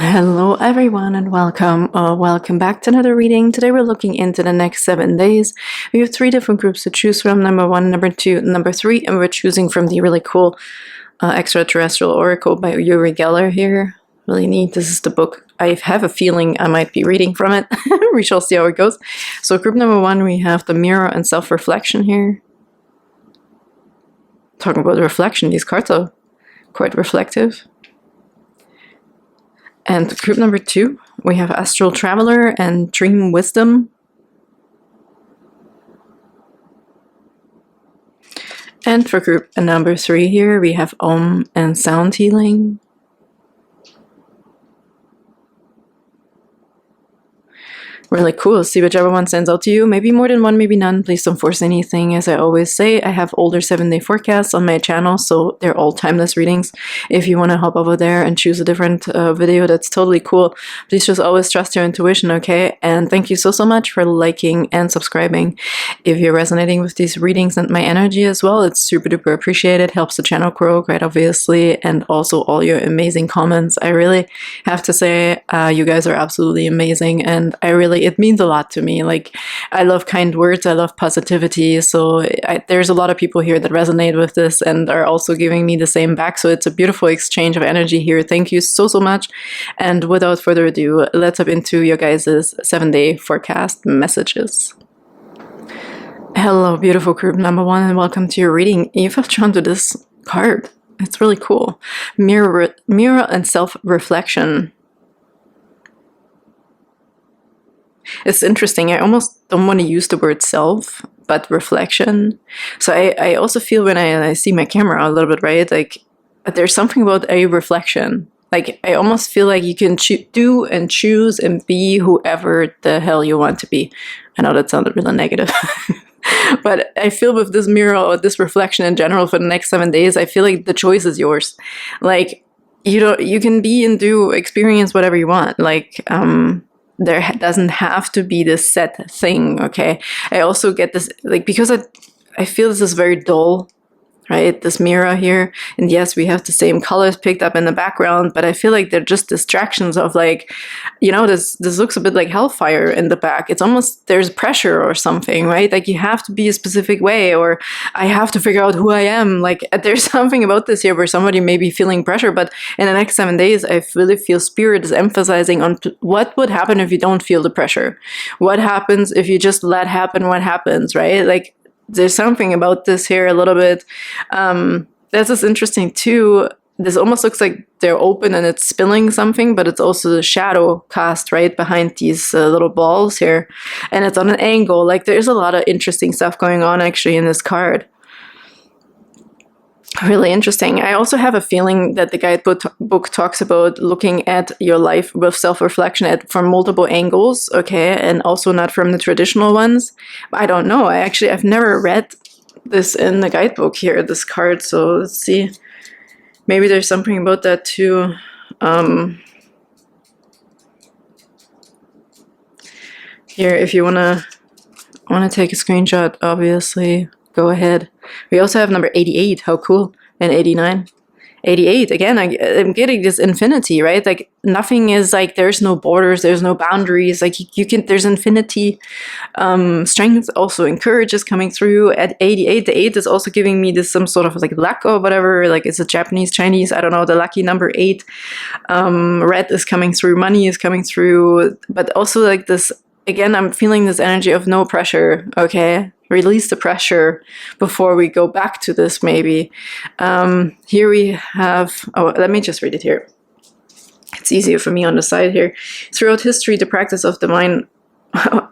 Hello everyone and welcome back to another reading. Today we're looking into the next 7 days. We have 3 different groups to choose from, number 1, number 2, number 3, and we're choosing from the really cool Extraterrestrial Oracle by Uri Geller here. Really neat. This is the book. I have a feeling I might be reading from it. We shall see how it goes. So group number 1, we have the mirror and self-reflection here. Talking about reflection, these cards are quite reflective. And group number 2, we have Astral Traveler and Dream Wisdom. And for group number 3 here, we have Om and Sound Healing. Really cool. See whichever one stands out to you. Maybe more than one, maybe none. Please don't force anything. As I always say, I have older 7-day forecasts on my channel, so they're all timeless readings. If you want to hop over there and choose a different video, that's totally cool. Please just always trust your intuition, okay? And thank you so much for liking and subscribing. If you're resonating with these readings and my energy as well, it's super duper appreciated. Helps the channel grow, quite obviously, and also all your amazing comments. I really have to say, you guys are absolutely amazing, and it means a lot to me. Like, I love kind words, I love positivity, so there's a lot of people here that resonate with this and are also giving me the same back, so it's a beautiful exchange of energy here. Thank you so much, and without further ado, let's hop into your guys' 7-day forecast messages. Hello, beautiful group number 1, and welcome to your reading. You felt drawn to this card. It's really cool. Mirror and self-reflection. It's interesting. I almost don't want to use the word self, but reflection. So I also feel when I see my camera a little bit, right? Like, there's something about a reflection. Like, I almost feel like you can do and choose and be whoever the hell you want to be. I know that sounded really negative. But I feel with this mirror or this reflection in general for the next 7 days, I feel like the choice is yours. Like, you can be and do, experience whatever you want. Like, there doesn't have to be this set thing, okay? I also get this, like, because I feel this is very dull, right? This mirror here, and yes, we have the same colors picked up in the background, but I feel like they're just distractions of, like, this looks a bit like hellfire in the back. It's almost, there's pressure or something, right? Like, you have to be a specific way, or I have to figure out who I am. Like, there's something about this here where somebody may be feeling pressure, but in the next 7 days, I really feel Spirit is emphasizing on what would happen if you don't feel the pressure. What happens if you just let happen what happens, right? Like, there's something about this here a little bit. This is interesting too. This almost looks like they're open and it's spilling something, but it's also the shadow cast right behind these little balls here. And it's on an angle. Like, there's a lot of interesting stuff going on actually in this card. Really interesting. I also have a feeling that the guidebook talks about looking at your life with self-reflection from multiple angles, okay, and also not from the traditional ones. I don't know. I've never read this in the guidebook here, this card, so let's see. Maybe there's something about that too. Here, if you wanna take a screenshot, obviously, go ahead. We also have number 88. How cool. And 89. 88. Again, I'm getting this infinity, right? Like, nothing is like, there's no borders, there's no boundaries. Like, you can, there's infinity. Strength also, encourages coming through. At 88, the 8 is also giving me this some sort of like luck or whatever. Like, it's a Japanese, Chinese, I don't know, the lucky number 8. Red is coming through, money is coming through, but also like this, again, I'm feeling this energy of no pressure, okay? Release the pressure before we go back to this, maybe. Here we have, let me just read it here. It's easier for me on the side here. Throughout history, the practice of divining, oh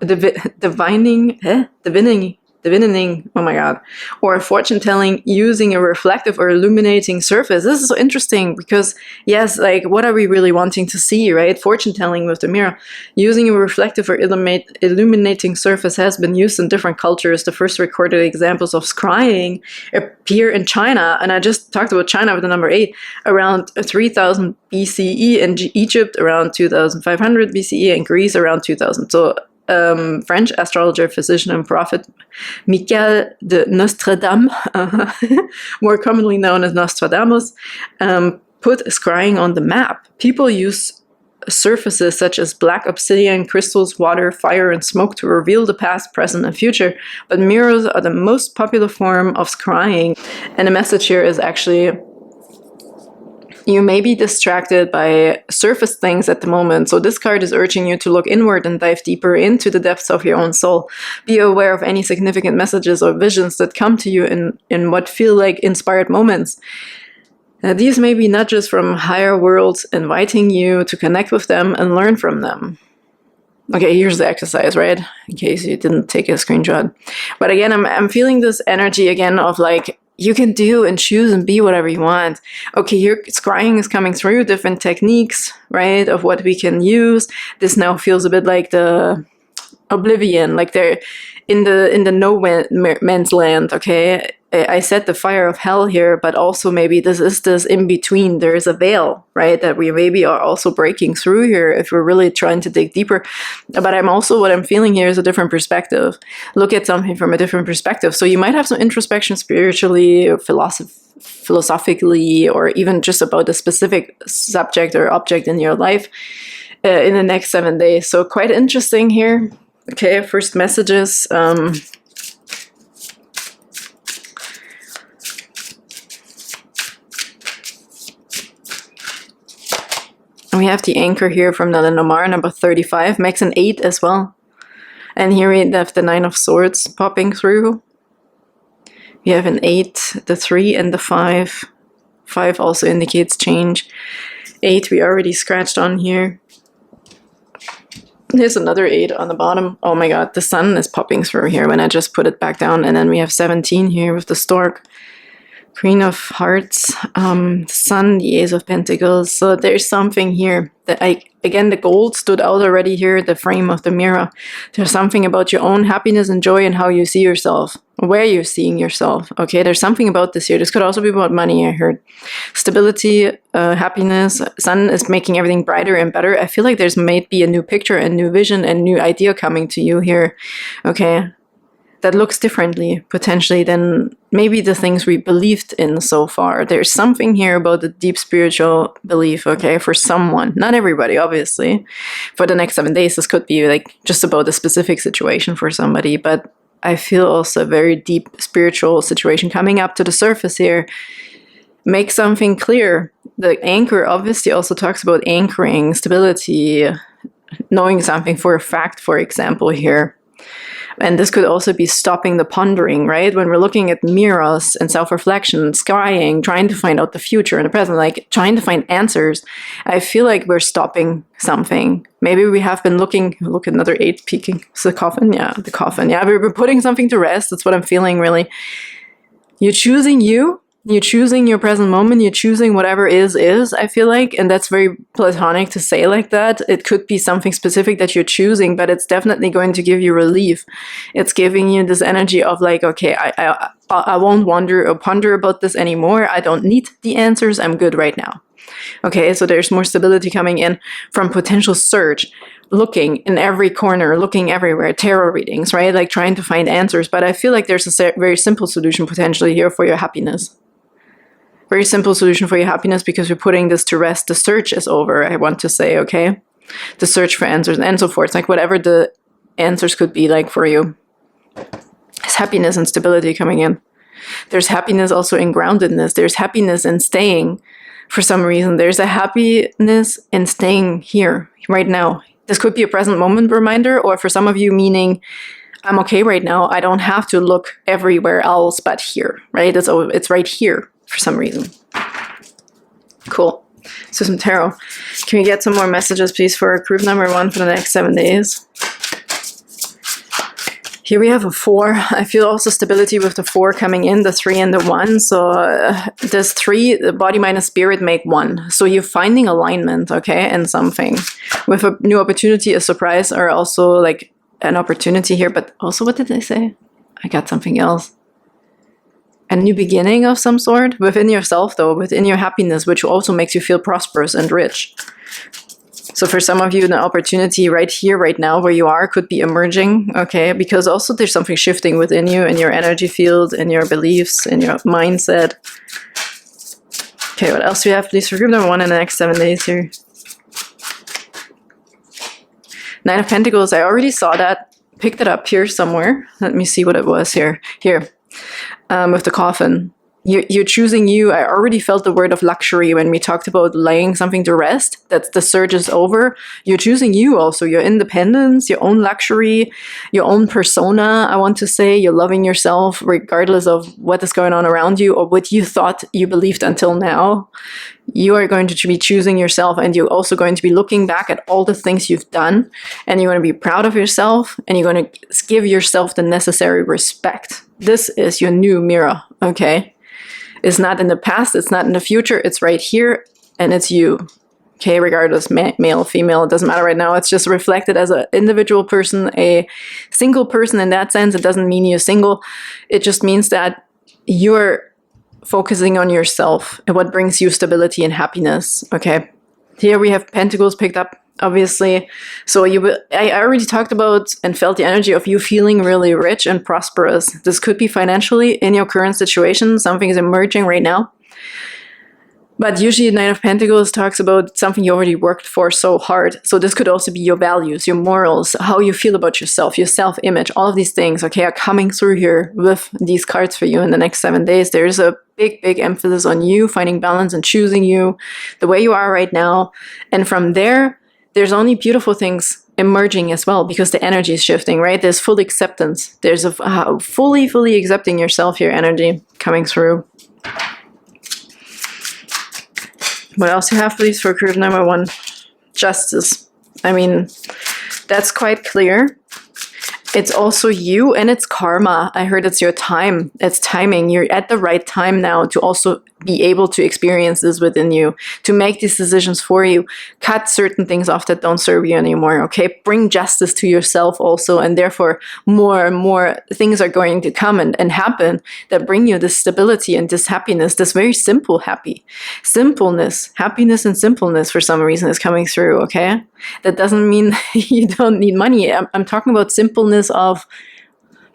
my god, or fortune telling using a reflective or illuminating surface. This is so interesting because, yes, like, what are we really wanting to see, right? Fortune telling with the mirror. Using a reflective or illuminating surface has been used in different cultures. The first recorded examples of scrying appear in China, and I just talked about China with the number 8, around 3000 BCE, in Egypt around 2500 BCE, and Greece around 2000. So French astrologer, physician, and prophet Michael de Nostradamus, more commonly known as Nostradamus, put scrying on the map. People use surfaces such as black obsidian, crystals, water, fire, and smoke to reveal the past, present, and future. But mirrors are the most popular form of scrying. And the message here is actually, you may be distracted by surface things at the moment. So this card is urging you to look inward and dive deeper into the depths of your own soul. Be aware of any significant messages or visions that come to you in what feel like inspired moments. These may be nudges from higher worlds inviting you to connect with them and learn from them. Okay, here's the exercise, right? In case you didn't take a screenshot. But again, I'm feeling this energy again of like, you can do and choose and be whatever you want. Okay, here scrying is coming through, different techniques, right, of what we can use. This now feels a bit like the Oblivion, like they're in the no man's land, okay? I said the fire of hell here, but also maybe this is this in between. There is a veil, right, that we maybe are also breaking through here if we're really trying to dig deeper. But what I'm feeling here is a different perspective. Look at something from a different perspective. So you might have some introspection spiritually, or philosophically, or even just about a specific subject or object in your life in the next 7 days. So quite interesting here. Okay, first messages. We have the anchor here from the Lenormand, number 35, makes an 8 as well. And here we have the 9 of Swords popping through. We have an 8, the 3, and the 5. 5 also indicates change. 8 we already scratched on here. There's another 8 on the bottom. Oh my god, the sun is popping through here when I just put it back down. And then we have 17 here with the stork. Queen of Hearts, Sun, the Ace of Pentacles. So there's something here that again, the gold stood out already here, the frame of the mirror. There's something about your own happiness and joy and how you see yourself, where you're seeing yourself. Okay, there's something about this here. This could also be about money, I heard. Stability, happiness. Sun is making everything brighter and better. I feel like there's might be a new picture and new vision and new idea coming to you here. Okay. That looks differently, potentially, than maybe the things we believed in so far. There's something here about the deep spiritual belief, okay, for someone. Not everybody, obviously. For the next 7 days, this could be like just about a specific situation for somebody, but I feel also a very deep spiritual situation coming up to the surface here. Make something clear. The anchor obviously also talks about anchoring, stability, knowing something for a fact, for example, here. And this could also be stopping the pondering, right? When we're looking at mirrors and self-reflection, scrying, trying to find out the future and the present, like trying to find answers, I feel like we're stopping something. Maybe we have been looking, look at another 8 peeking. It's the coffin, yeah, the coffin. Yeah, we're putting something to rest. That's what I'm feeling, really. You're choosing you. You're choosing your present moment. You're choosing whatever is, I feel like. And that's very platonic to say like that. It could be something specific that you're choosing, but it's definitely going to give you relief. It's giving you this energy of like, okay, I won't wonder or ponder about this anymore. I don't need the answers. I'm good right now. Okay, so there's more stability coming in from potential search. Looking in every corner, looking everywhere, tarot readings, right? Like trying to find answers. But I feel like there's a very simple solution potentially here for your happiness. Very simple solution for your happiness because we're putting this to rest. The search is over, I want to say, okay? The search for answers and so forth. Like whatever the answers could be like for you. There's happiness and stability coming in. There's happiness also in groundedness. There's happiness in staying for some reason. There's a happiness in staying here right now. This could be a present moment reminder, or for some of you meaning, I'm okay right now. I don't have to look everywhere else but here, right? It's right here. For some reason. Cool. So some tarot. Can we get some more messages, please, for group number 1 for the next 7 days? Here we have a 4. I feel also stability with the 4 coming in, the 3 and the 1. So this 3, the body, mind, and spirit make 1. So you're finding alignment, okay, in something. With a new opportunity, a surprise, or also like an opportunity here. But also, what did they say? I got something else. A new beginning of some sort within yourself, though, within your happiness, which also makes you feel prosperous and rich. So for some of you, an opportunity right here, right now, where you are, could be emerging, okay? Because also there's something shifting within you, in your energy field, in your beliefs, in your mindset. Okay, what else do we have, please, for group number 1 in the next 7 days here? Nine of Pentacles, I already saw that. Picked it up here somewhere. Let me see what it was here. Here, with the coffin. You're choosing you. I already felt the word of luxury when we talked about laying something to rest. That's the surge is over. You're choosing you also. Your independence, your own luxury, your own persona, I want to say. You're loving yourself regardless of what is going on around you or what you thought you believed until now. You are going to be choosing yourself, and you're also going to be looking back at all the things you've done, and you're going to be proud of yourself, and you're going to give yourself the necessary respect. This is your new mirror, okay? It's not in the past, it's not in the future, it's right here, and it's you. Okay, regardless, male, female, it doesn't matter right now. It's just reflected as an individual person, a single person in that sense. It doesn't mean you're single. It just means that you're focusing on yourself and what brings you stability and happiness. Okay, here we have Pentacles picked up, obviously. So I already talked about and felt the energy of you feeling really rich and prosperous. This could be financially in your current situation. Something is emerging right now. But usually Nine of Pentacles talks about something you already worked for so hard. So this could also be your values, your morals, how you feel about yourself, your self-image. All of these things, okay, are coming through here with these cards for you in the next 7 days. There's a big, big emphasis on you finding balance and choosing you the way you are right now. And from there, there's only beautiful things emerging as well, because the energy is shifting, right? There's full acceptance. There's a fully accepting yourself here energy coming through. What else you have, please, for group number 1? Justice. I mean, that's quite clear. It's also you, and it's karma. I heard it's your time. It's timing. You're at the right time now to also be able to experience this within you, to make these decisions for you. Cut certain things off that don't serve you anymore, okay? Bring justice to yourself also, and therefore more and more things are going to come and happen that bring you this stability and this happiness, this very simple simpleness, happiness and simpleness for some reason is coming through, okay? That doesn't mean you don't need money. I'm talking about simpleness of,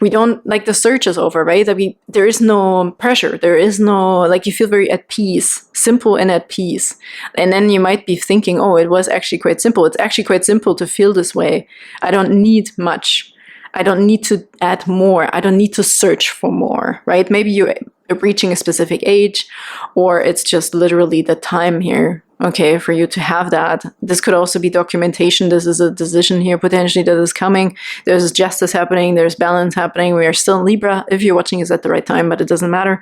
we don't, like, the search is over, right? That there is no pressure. There is no, like, you feel very at peace, simple and at peace. And then you might be thinking, oh, it was actually quite simple. It's actually quite simple to feel this way. I don't need much. I don't need to add more. I don't need to search for more, right? Maybe you're reaching a specific age, or it's just literally the time here, okay, for you to have that. This could also be documentation. This is a decision here potentially that is coming. There's justice happening. There's balance happening. We are still in Libra. If you're watching, it's at the right time, but it doesn't matter.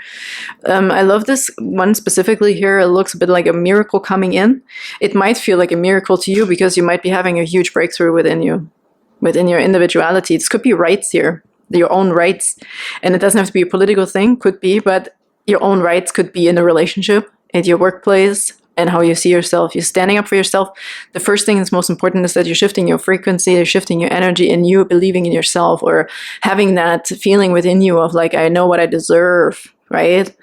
I love this one specifically here. It looks a bit like a miracle coming in. It might feel like a miracle to you because you might be having a huge breakthrough within you, within your individuality. This could be rights here, your own rights. And it doesn't have to be a political thing, could be, but your own rights could be in a relationship, at your workplace, and how you see yourself. You're standing up for yourself. The first thing that's most important is that you're shifting your frequency, you're shifting your energy, and you believing in yourself, or having that feeling within you of like, I know what I deserve, right?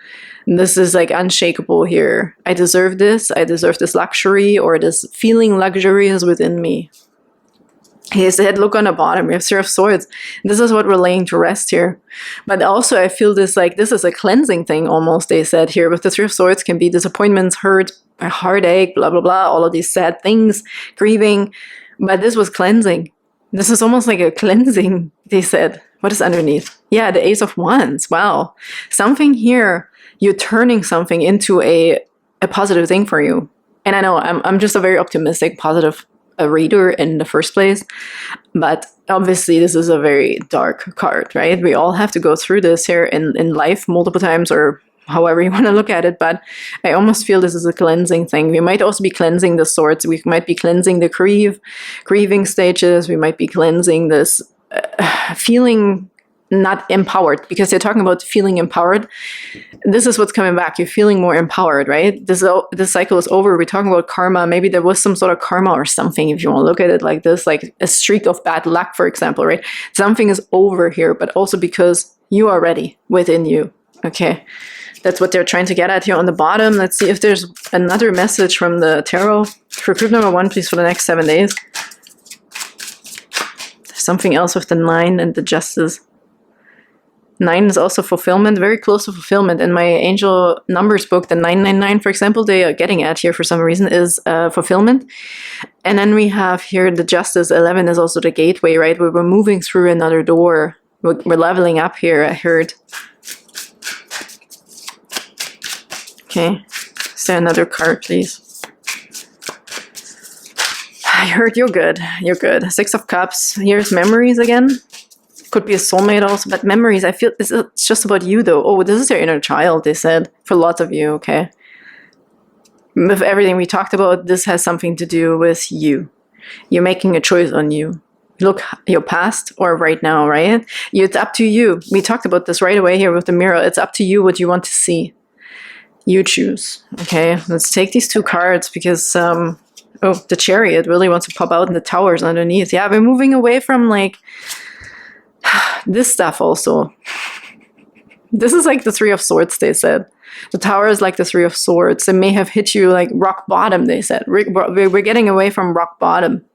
And this is like unshakable here. I deserve this luxury, or this feeling luxurious within me. He said, look on the bottom, we have Three of Swords. This is what we're laying to rest here. But also I feel this like, this is a cleansing thing almost, they said here. With the Three of Swords can be disappointments, hurt, heartache, blah, blah, blah, all of these sad things, grieving. But this was cleansing. This is almost like a cleansing, they said. What is underneath? Yeah, the Ace of Wands. Wow. Something here, you're turning something into a positive thing for you. And I know I'm just a very optimistic, positive reader in the first place, but obviously this is a very dark card, right? We all have to go through this here in life multiple times, or however you want to look at it, but I almost feel this is a cleansing thing. We might also be cleansing the swords. We might be cleansing the grieving stages. We might be cleansing this feeling not empowered, because they're talking about feeling empowered. This is what's coming back. You're feeling more empowered, right? This cycle is over. We're talking about karma. Maybe there was some sort of karma or something, if you want to look at it like this, like a streak of bad luck, for example, right? Something is over here, but also because you are ready within you, okay? That's what they're trying to get at here on the bottom. Let's see if there's another message from the tarot for group number 1, please, for the next 7 days. There's something else with the 9 and the Justice. 9 is also fulfillment, very close to fulfillment. In my angel numbers book, the 999, for example, they are getting at here for some reason is fulfillment. And then we have here the justice. 11 is also the gateway, right? Where we're moving through another door. We're leveling up here, I heard. Okay. Is there another card, please? I heard you're good. You're good. 6 of Cups. Here's memories again. Could be a soulmate also, but memories, I feel it's just about you though. Oh, this is your inner child, they said. For lots of you, okay? With everything we talked about, this has something to do with you. You're making a choice on you. Look, your past or right now, right? It's up to you. We talked about this right away here with the mirror. It's up to you what you want to see. You choose, okay? Let's take these 2 cards because, oh, the Chariot really wants to pop out in the towers underneath. Yeah, we're moving away from like this stuff also. This is like the 3 of Swords, they said. The Tower is like the 3 of Swords. It may have hit you like rock bottom, they said. We're getting away from rock bottom.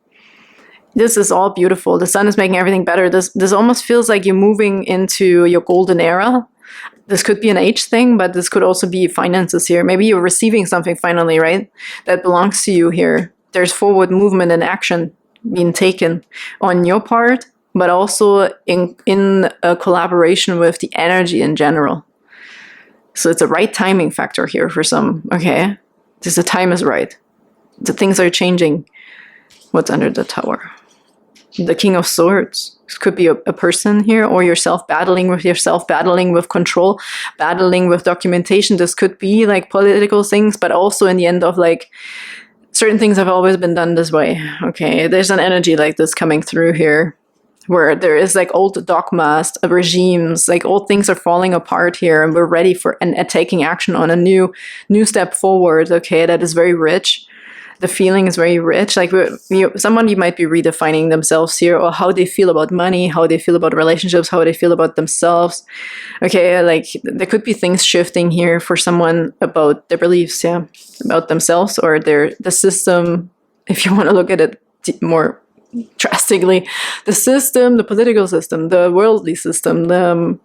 This is all beautiful. The sun is making everything better. This almost feels like you're moving into your golden era. This could be an age thing, but this could also be finances here. Maybe you're receiving something finally, right? That belongs to you here. There's forward movement and action being taken on your part, but also in a collaboration with the energy in general. So it's a right timing factor here for some, okay? Just the time is right. The things are changing. What's under the Tower? The King of Swords. This could be a person here, or yourself, battling with control, battling with documentation. This could be like political things, but also in the end of like, certain things have always been done this way, okay? There's an energy like this coming through here, where there is like old dogmas, regimes, like old things are falling apart here, and we're ready for and taking action on a new step forward, okay? That is very rich. The feeling is very rich. Like somebody might be redefining themselves here, or how they feel about money, how they feel about relationships, how they feel about themselves. Okay, like there could be things shifting here for someone about their beliefs, yeah, about themselves or the system. If you want to look at it more drastically, the system, the political system, the worldly system, the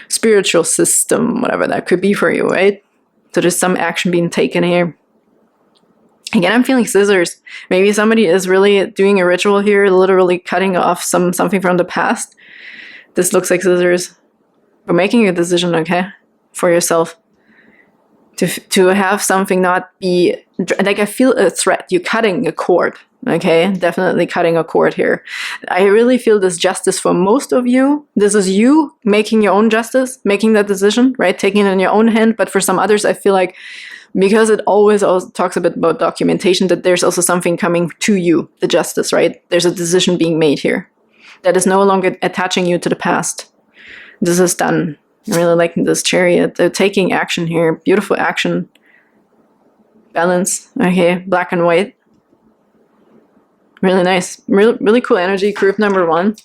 spiritual system, whatever that could be for you, right? So there's some action being taken here. Again, I'm feeling scissors. Maybe somebody is really doing a ritual here, literally cutting off something from the past. This looks like scissors. But making a decision, okay, for yourself. To have something not be, like I feel a threat. You're cutting a cord, okay? Definitely cutting a cord here. I really feel this justice for most of you. This is you making your own justice, making that decision, right? Taking it in your own hand. But for some others, I feel like, because it always also talks a bit about documentation, that there's also something coming to you, the justice, right? There's a decision being made here that is no longer attaching you to the past. This is done. I'm really liking this Chariot. They're taking action here. Beautiful action. Balance. Okay, black and white. Really nice. Really cool energy. Group number 1.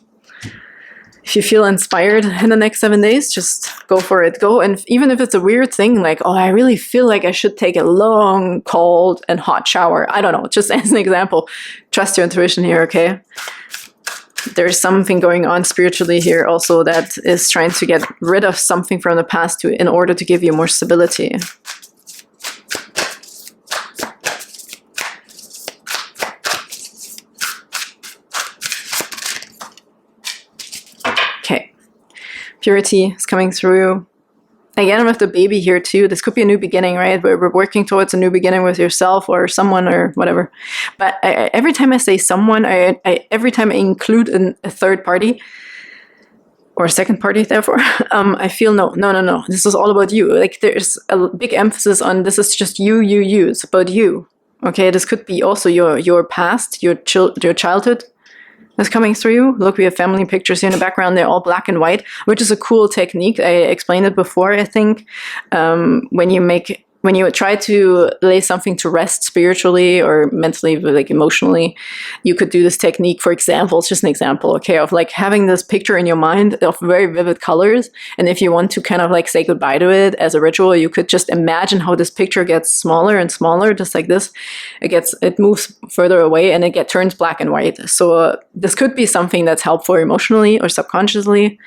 If you feel inspired in the next 7 days, just go for it. Go, and even if it's a weird thing, like, oh, I really feel like I should take a long, cold, and hot shower. I don't know, just as an example. Trust your intuition here, okay? There's something going on spiritually here also that is trying to get rid of something from the past in order to give you more stability. Purity is coming through. Again, with the baby here too, this could be a new beginning, right? Where we're working towards a new beginning with yourself or someone or whatever. But every time I say someone, every time I include a third party, or a second party, therefore, I feel no. This is all about you. Like there's a big emphasis on this is just you. It's about you. Okay, this could be also your past, your childhood. That's coming through. Look, we have family pictures here in the background. They're all black and white, which is a cool technique. I explained it before, I think. When you try to lay something to rest spiritually or mentally, like emotionally, you could do this technique. For example, it's just an example, okay, of like having this picture in your mind of very vivid colors. And if you want to kind of like say goodbye to it as a ritual, you could just imagine how this picture gets smaller and smaller, just like this. It moves further away and it turns black and white. So this could be something that's helpful emotionally or subconsciously.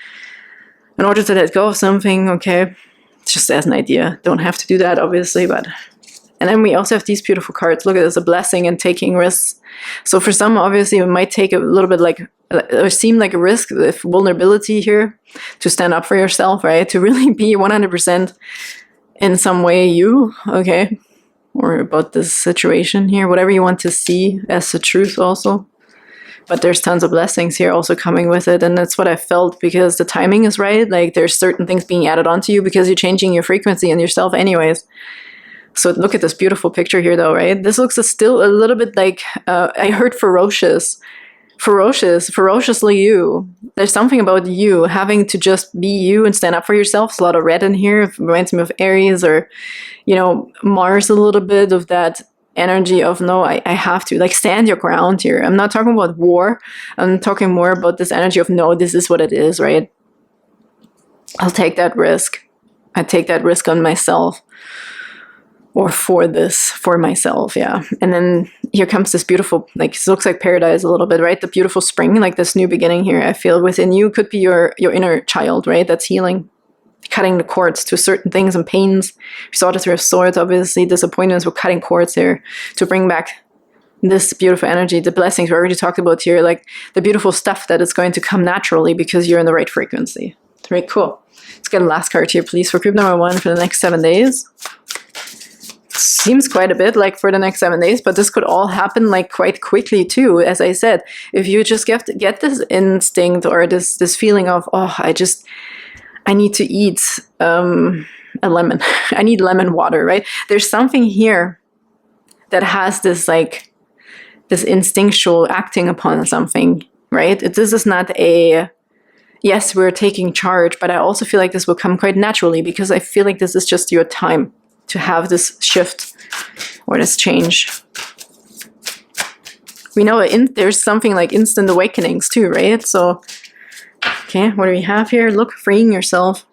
in order to let go of something, okay? Just as an idea. Don't have to do that, obviously, but... And then we also have these beautiful cards. Look at this, a blessing and taking risks. So for some, obviously, it might take a little bit like, or seem like a risk, if vulnerability here, to stand up for yourself, right? To really be 100% in some way you, okay? Or about this situation here, whatever you want to see as the truth also. But there's tons of blessings here also coming with it. And that's what I felt, because the timing is right. Like there's certain things being added onto you because you're changing your frequency and yourself anyways. So look at this beautiful picture here though, right? This looks still a little bit like, I heard ferociously you. There's something about you having to just be you and stand up for yourself. There's a lot of red in here. It reminds me of Aries or, you know, Mars, a little bit of that energy of, no, I have to, like, stand your ground here. I'm not talking about war. I'm talking more about this energy of, no, this is what it is, right? I'll take that risk. I take that risk on myself. Or for myself, yeah. And then here comes this beautiful, like, it looks like paradise a little bit, right? The beautiful spring, like this new beginning here, I feel within you could be your inner child, right? That's healing, cutting the cords to certain things and pains. We saw the Three of Swords, obviously, disappointments. We're cutting cords here to bring back this beautiful energy, the blessings we already talked about here, like the beautiful stuff that is going to come naturally because you're in the right frequency. Very cool. Let's get a last card here, please, for group number 1 for the next 7 days. Seems quite a bit like for the next 7 days, but this could all happen like quite quickly too. As I said, if you just get this instinct or this feeling of, oh, I need to eat a lemon. I need lemon water, right? There's something here that has this like this instinctual acting upon something, right? This is not a, yes, we're taking charge, but I also feel like this will come quite naturally because I feel like this is just your time to have this shift or this change. We know there's something like instant awakenings too, right? So, okay, what do we have here? Look, freeing yourself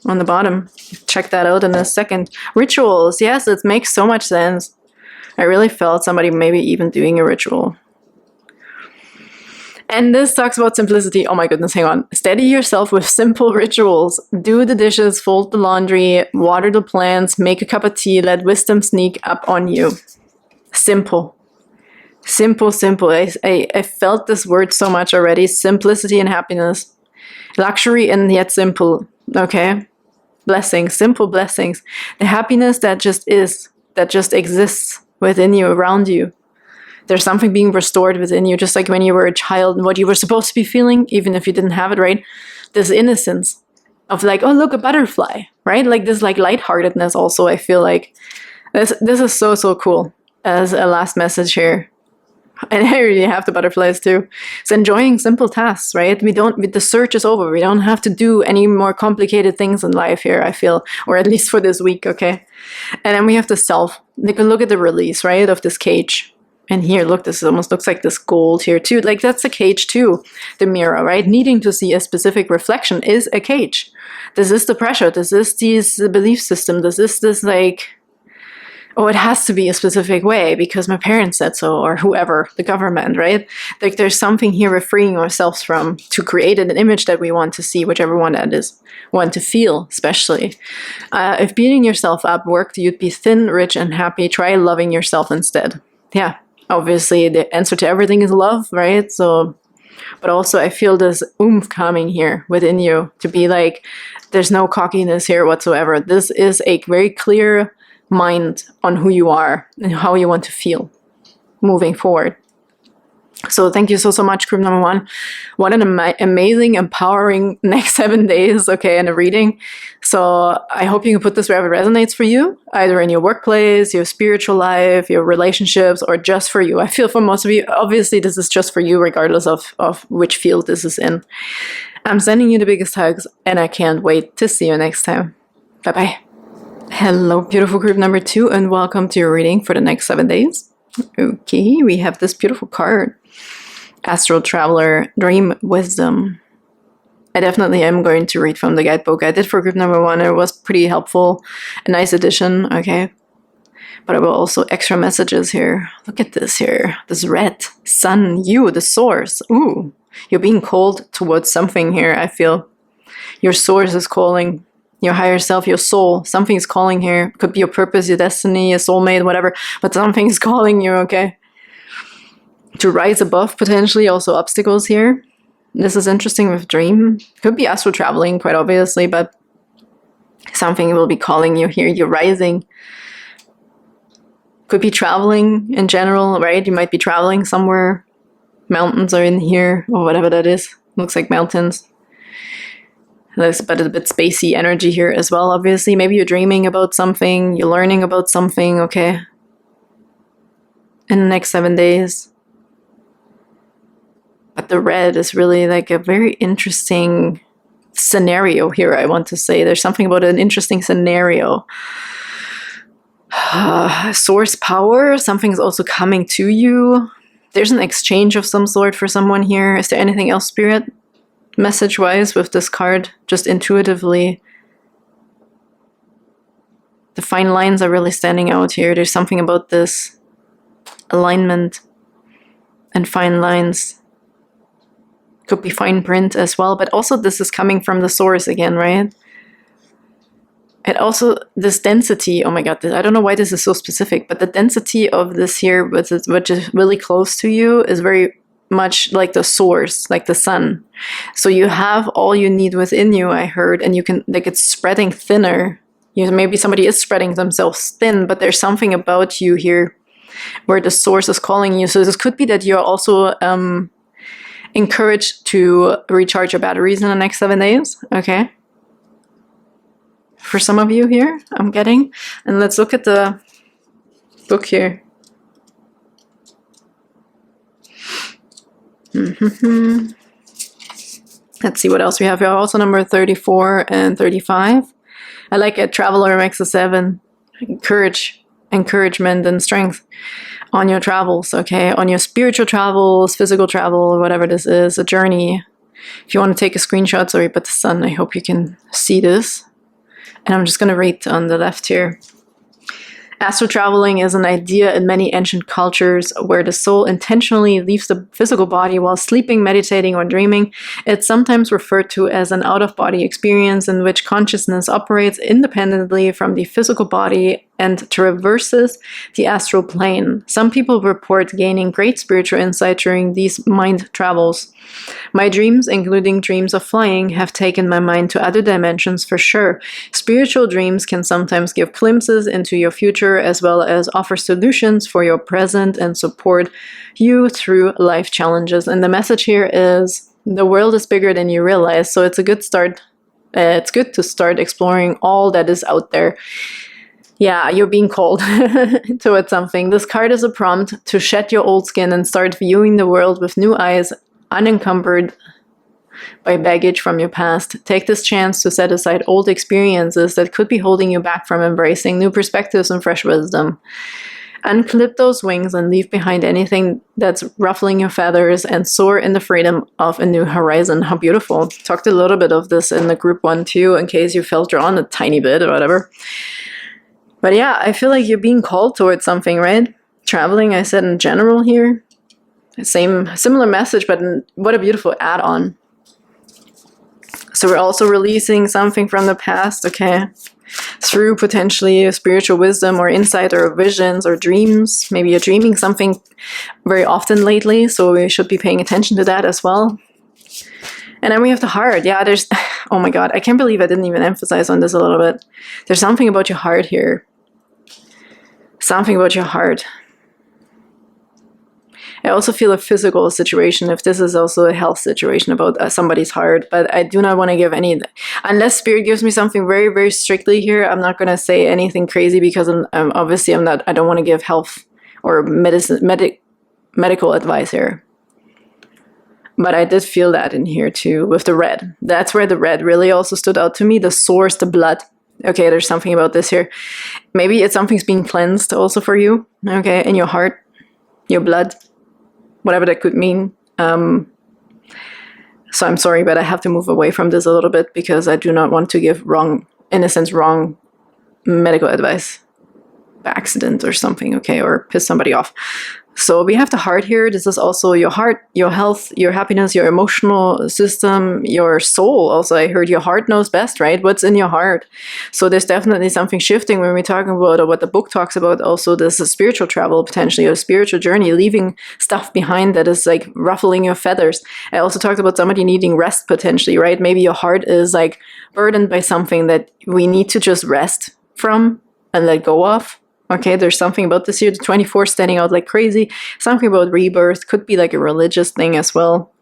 on the bottom. Check that out in a second. Rituals, yes, it makes so much sense. I really felt somebody maybe even doing a ritual. And this talks about simplicity. Oh my goodness, hang on. Steady yourself with simple rituals. Do the dishes, fold the laundry, water the plants, make a cup of tea, let wisdom sneak up on you. Simple. Simple, simple. I felt this word so much already. Simplicity and happiness. Luxury and yet simple. Okay? Blessings, simple blessings. The happiness that just is, that just exists within you, around you. There's something being restored within you, just like when you were a child and what you were supposed to be feeling, even if you didn't have it, right? This innocence of like, oh, look, a butterfly, right? Like this like lightheartedness also, I feel like. This is so, so cool as a last message here. And I really have the butterflies too. So enjoying simple tasks, right? The search is over. We don't have to do any more complicated things in life here, I feel, or at least for this week, okay? And then we have the self. You can look at the release, right, of this cage. And here, look, this almost looks like this gold here too. Like that's a cage too, the mirror, right? Needing to see a specific reflection is a cage. This is the pressure. This is the belief system. This is this like, oh, it has to be a specific way because my parents said so, or whoever, the government, right? Like there's something here we're freeing ourselves from to create an image that we want to see, whichever one that is, want to feel, especially. If beating yourself up worked, you'd be thin, rich, and happy. Try loving yourself instead. Yeah. Obviously, the answer to everything is love, right? So, but also I feel this oomph coming here within you to be like, there's no cockiness here whatsoever. This is a very clear mind on who you are and how you want to feel moving forward. So thank you so much, group number 1. What an amazing, empowering next 7 days, okay, and a reading. So I hope you can put this wherever it resonates for you, either in your workplace, your spiritual life, your relationships, or just for you. I feel for most of you, obviously this is just for you, regardless of which field this is in. I'm sending you the biggest hugs, and I can't wait to see you next time. Bye-bye. Hello, beautiful group number 2, and welcome to your reading for the next 7 days. Okay, we have this beautiful card. Astral Traveler, Dream Wisdom. I definitely am going to read from the guidebook. I did for group number 1. It was pretty helpful. A nice addition, okay? But I will also extra messages here. Look at this here. This red sun, you, the source. Ooh, you're being called towards something here, I feel. Your source is calling. Your higher self, your soul. Something's calling here. Could be your purpose, your destiny, your soulmate, whatever. But something's calling you, okay? To rise above, potentially. Also obstacles here. This is interesting with dream. Could be astral traveling, quite obviously, but something will be calling you here. You're rising. Could be traveling in general, right? You might be traveling somewhere. Mountains are in here, or whatever that is. Looks like mountains. There's a bit spacey energy here as well, obviously. Maybe you're dreaming about something, you're learning about something, okay? In the next 7 days. But the red is really like a very interesting scenario here, I want to say. There's something about an interesting scenario. Source power, something's also coming to you. There's an exchange of some sort for someone here. Is there anything else, Spirit? Message-wise with this card, just intuitively. The fine lines are really standing out here. There's something about this alignment and fine lines. Could be fine print as well, but also this is coming from the source again, right? And also this density, oh my god, I don't know why this is so specific, but the density of this here, which is really close to you, is very much like the source, like the sun. So you have all you need within you, I heard, and you can, like, it's spreading thinner. Maybe somebody is spreading themselves thin, but there's something about you here where the source is calling you. So this could be that you're also encouraged to recharge your batteries in the next 7 days, okay? For some of you here, I'm getting. And let's look at the book here. Let's see what else we have here. Also number 34 and 35. I like it. Traveler makes a 7. Encouragement and strength on your travels, okay? On your spiritual travels, physical travel, whatever this is, a journey. If you want to take a screenshot, sorry, but the sun, I hope you can see this. And I'm just going to read on the left here. Astral traveling is an idea in many ancient cultures where the soul intentionally leaves the physical body while sleeping, meditating, or dreaming. It's sometimes referred to as an out-of-body experience in which consciousness operates independently from the physical body and traverses the astral plane. Some people report gaining great spiritual insight during these mind travels. My dreams, including dreams of flying, have taken my mind to other dimensions for sure. Spiritual dreams can sometimes give glimpses into your future as well as offer solutions for your present and support you through life challenges. And the message here is the world is bigger than you realize, so it's a good start. It's good to start exploring all that is out there. Yeah, you're being called towards something. This card is a prompt to shed your old skin and start viewing the world with new eyes, unencumbered by baggage from your past. Take this chance to set aside old experiences that could be holding you back from embracing new perspectives and fresh wisdom. Unclip those wings and leave behind anything that's ruffling your feathers and soar in the freedom of a new horizon. How beautiful. Talked a little bit of this in the group 1 too, in case you felt drawn a tiny bit or whatever. But yeah, I feel like you're being called towards something, right? Traveling, I said in general here. Similar message, but what a beautiful add-on. So we're also releasing something from the past, okay? Through potentially spiritual wisdom or insight or visions or dreams. Maybe you're dreaming something very often lately, so we should be paying attention to that as well. And then we have the heart. Yeah, there's, oh my god, I can't believe I didn't even emphasize on this a little bit. There's something about your heart here. Something about your heart. I also feel a physical situation, if this is also a health situation about somebody's heart, but I do not want to give any, unless Spirit gives me something very, very strictly here, I'm not going to say anything crazy because I'm obviously I don't want to give health or medical advice here. But I did feel that in here too, with the red. That's where the red really also stood out to me, the source, the blood. Okay, there's something about this here. Maybe something's being cleansed also for you, okay, in your heart, your blood. Whatever that could mean. So I'm sorry, but I have to move away from this a little bit because I do not want to give wrong medical advice by accident or something, okay, or piss somebody off. So we have the heart here. This is also your heart, your health, your happiness, your emotional system, your soul. Also, I heard your heart knows best, right? What's in your heart. So there's definitely something shifting when we're talking about, or what the book talks about. Also, this is spiritual travel, potentially, or spiritual journey, leaving stuff behind that is like ruffling your feathers. I also talked about somebody needing rest, potentially, right? Maybe your heart is like burdened by something that we need to just rest from and let go of. Okay, there's something about this year, the 24 standing out like crazy. Something about rebirth, could be like a religious thing as well.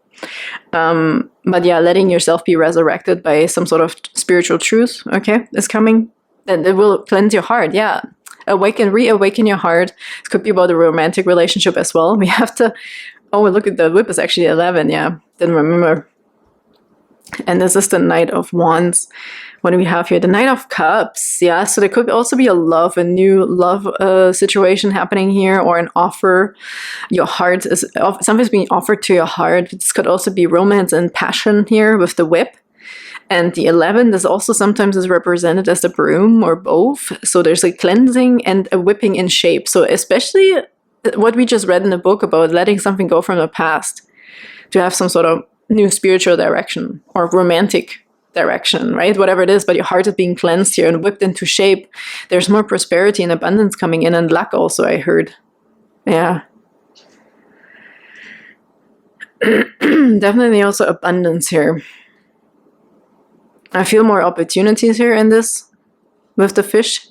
But yeah, letting yourself be resurrected by some sort of spiritual truth, okay, is coming. And it will cleanse your heart, yeah. Reawaken your heart. It could be about a romantic relationship as well. We have to, oh, look at the whip is actually 11, yeah. Didn't remember. And this is the Knight of Wands. What do we have here? The Knight of Cups. Yeah, so there could also be a new love situation happening here, or an offer. Your heart is, something's being offered to your heart. This could also be romance and passion here with the whip. And the 11, this also sometimes is represented as the broom, or both. So there's a cleansing and a whipping in shape. So especially what we just read in the book about letting something go from the past to have some sort of new spiritual direction or romantic direction, right? Whatever it is, but your heart is being cleansed here and whipped into shape. There's more prosperity and abundance coming in, and luck also, I heard. Yeah. Definitely also abundance here. I feel more opportunities here in this with the fish.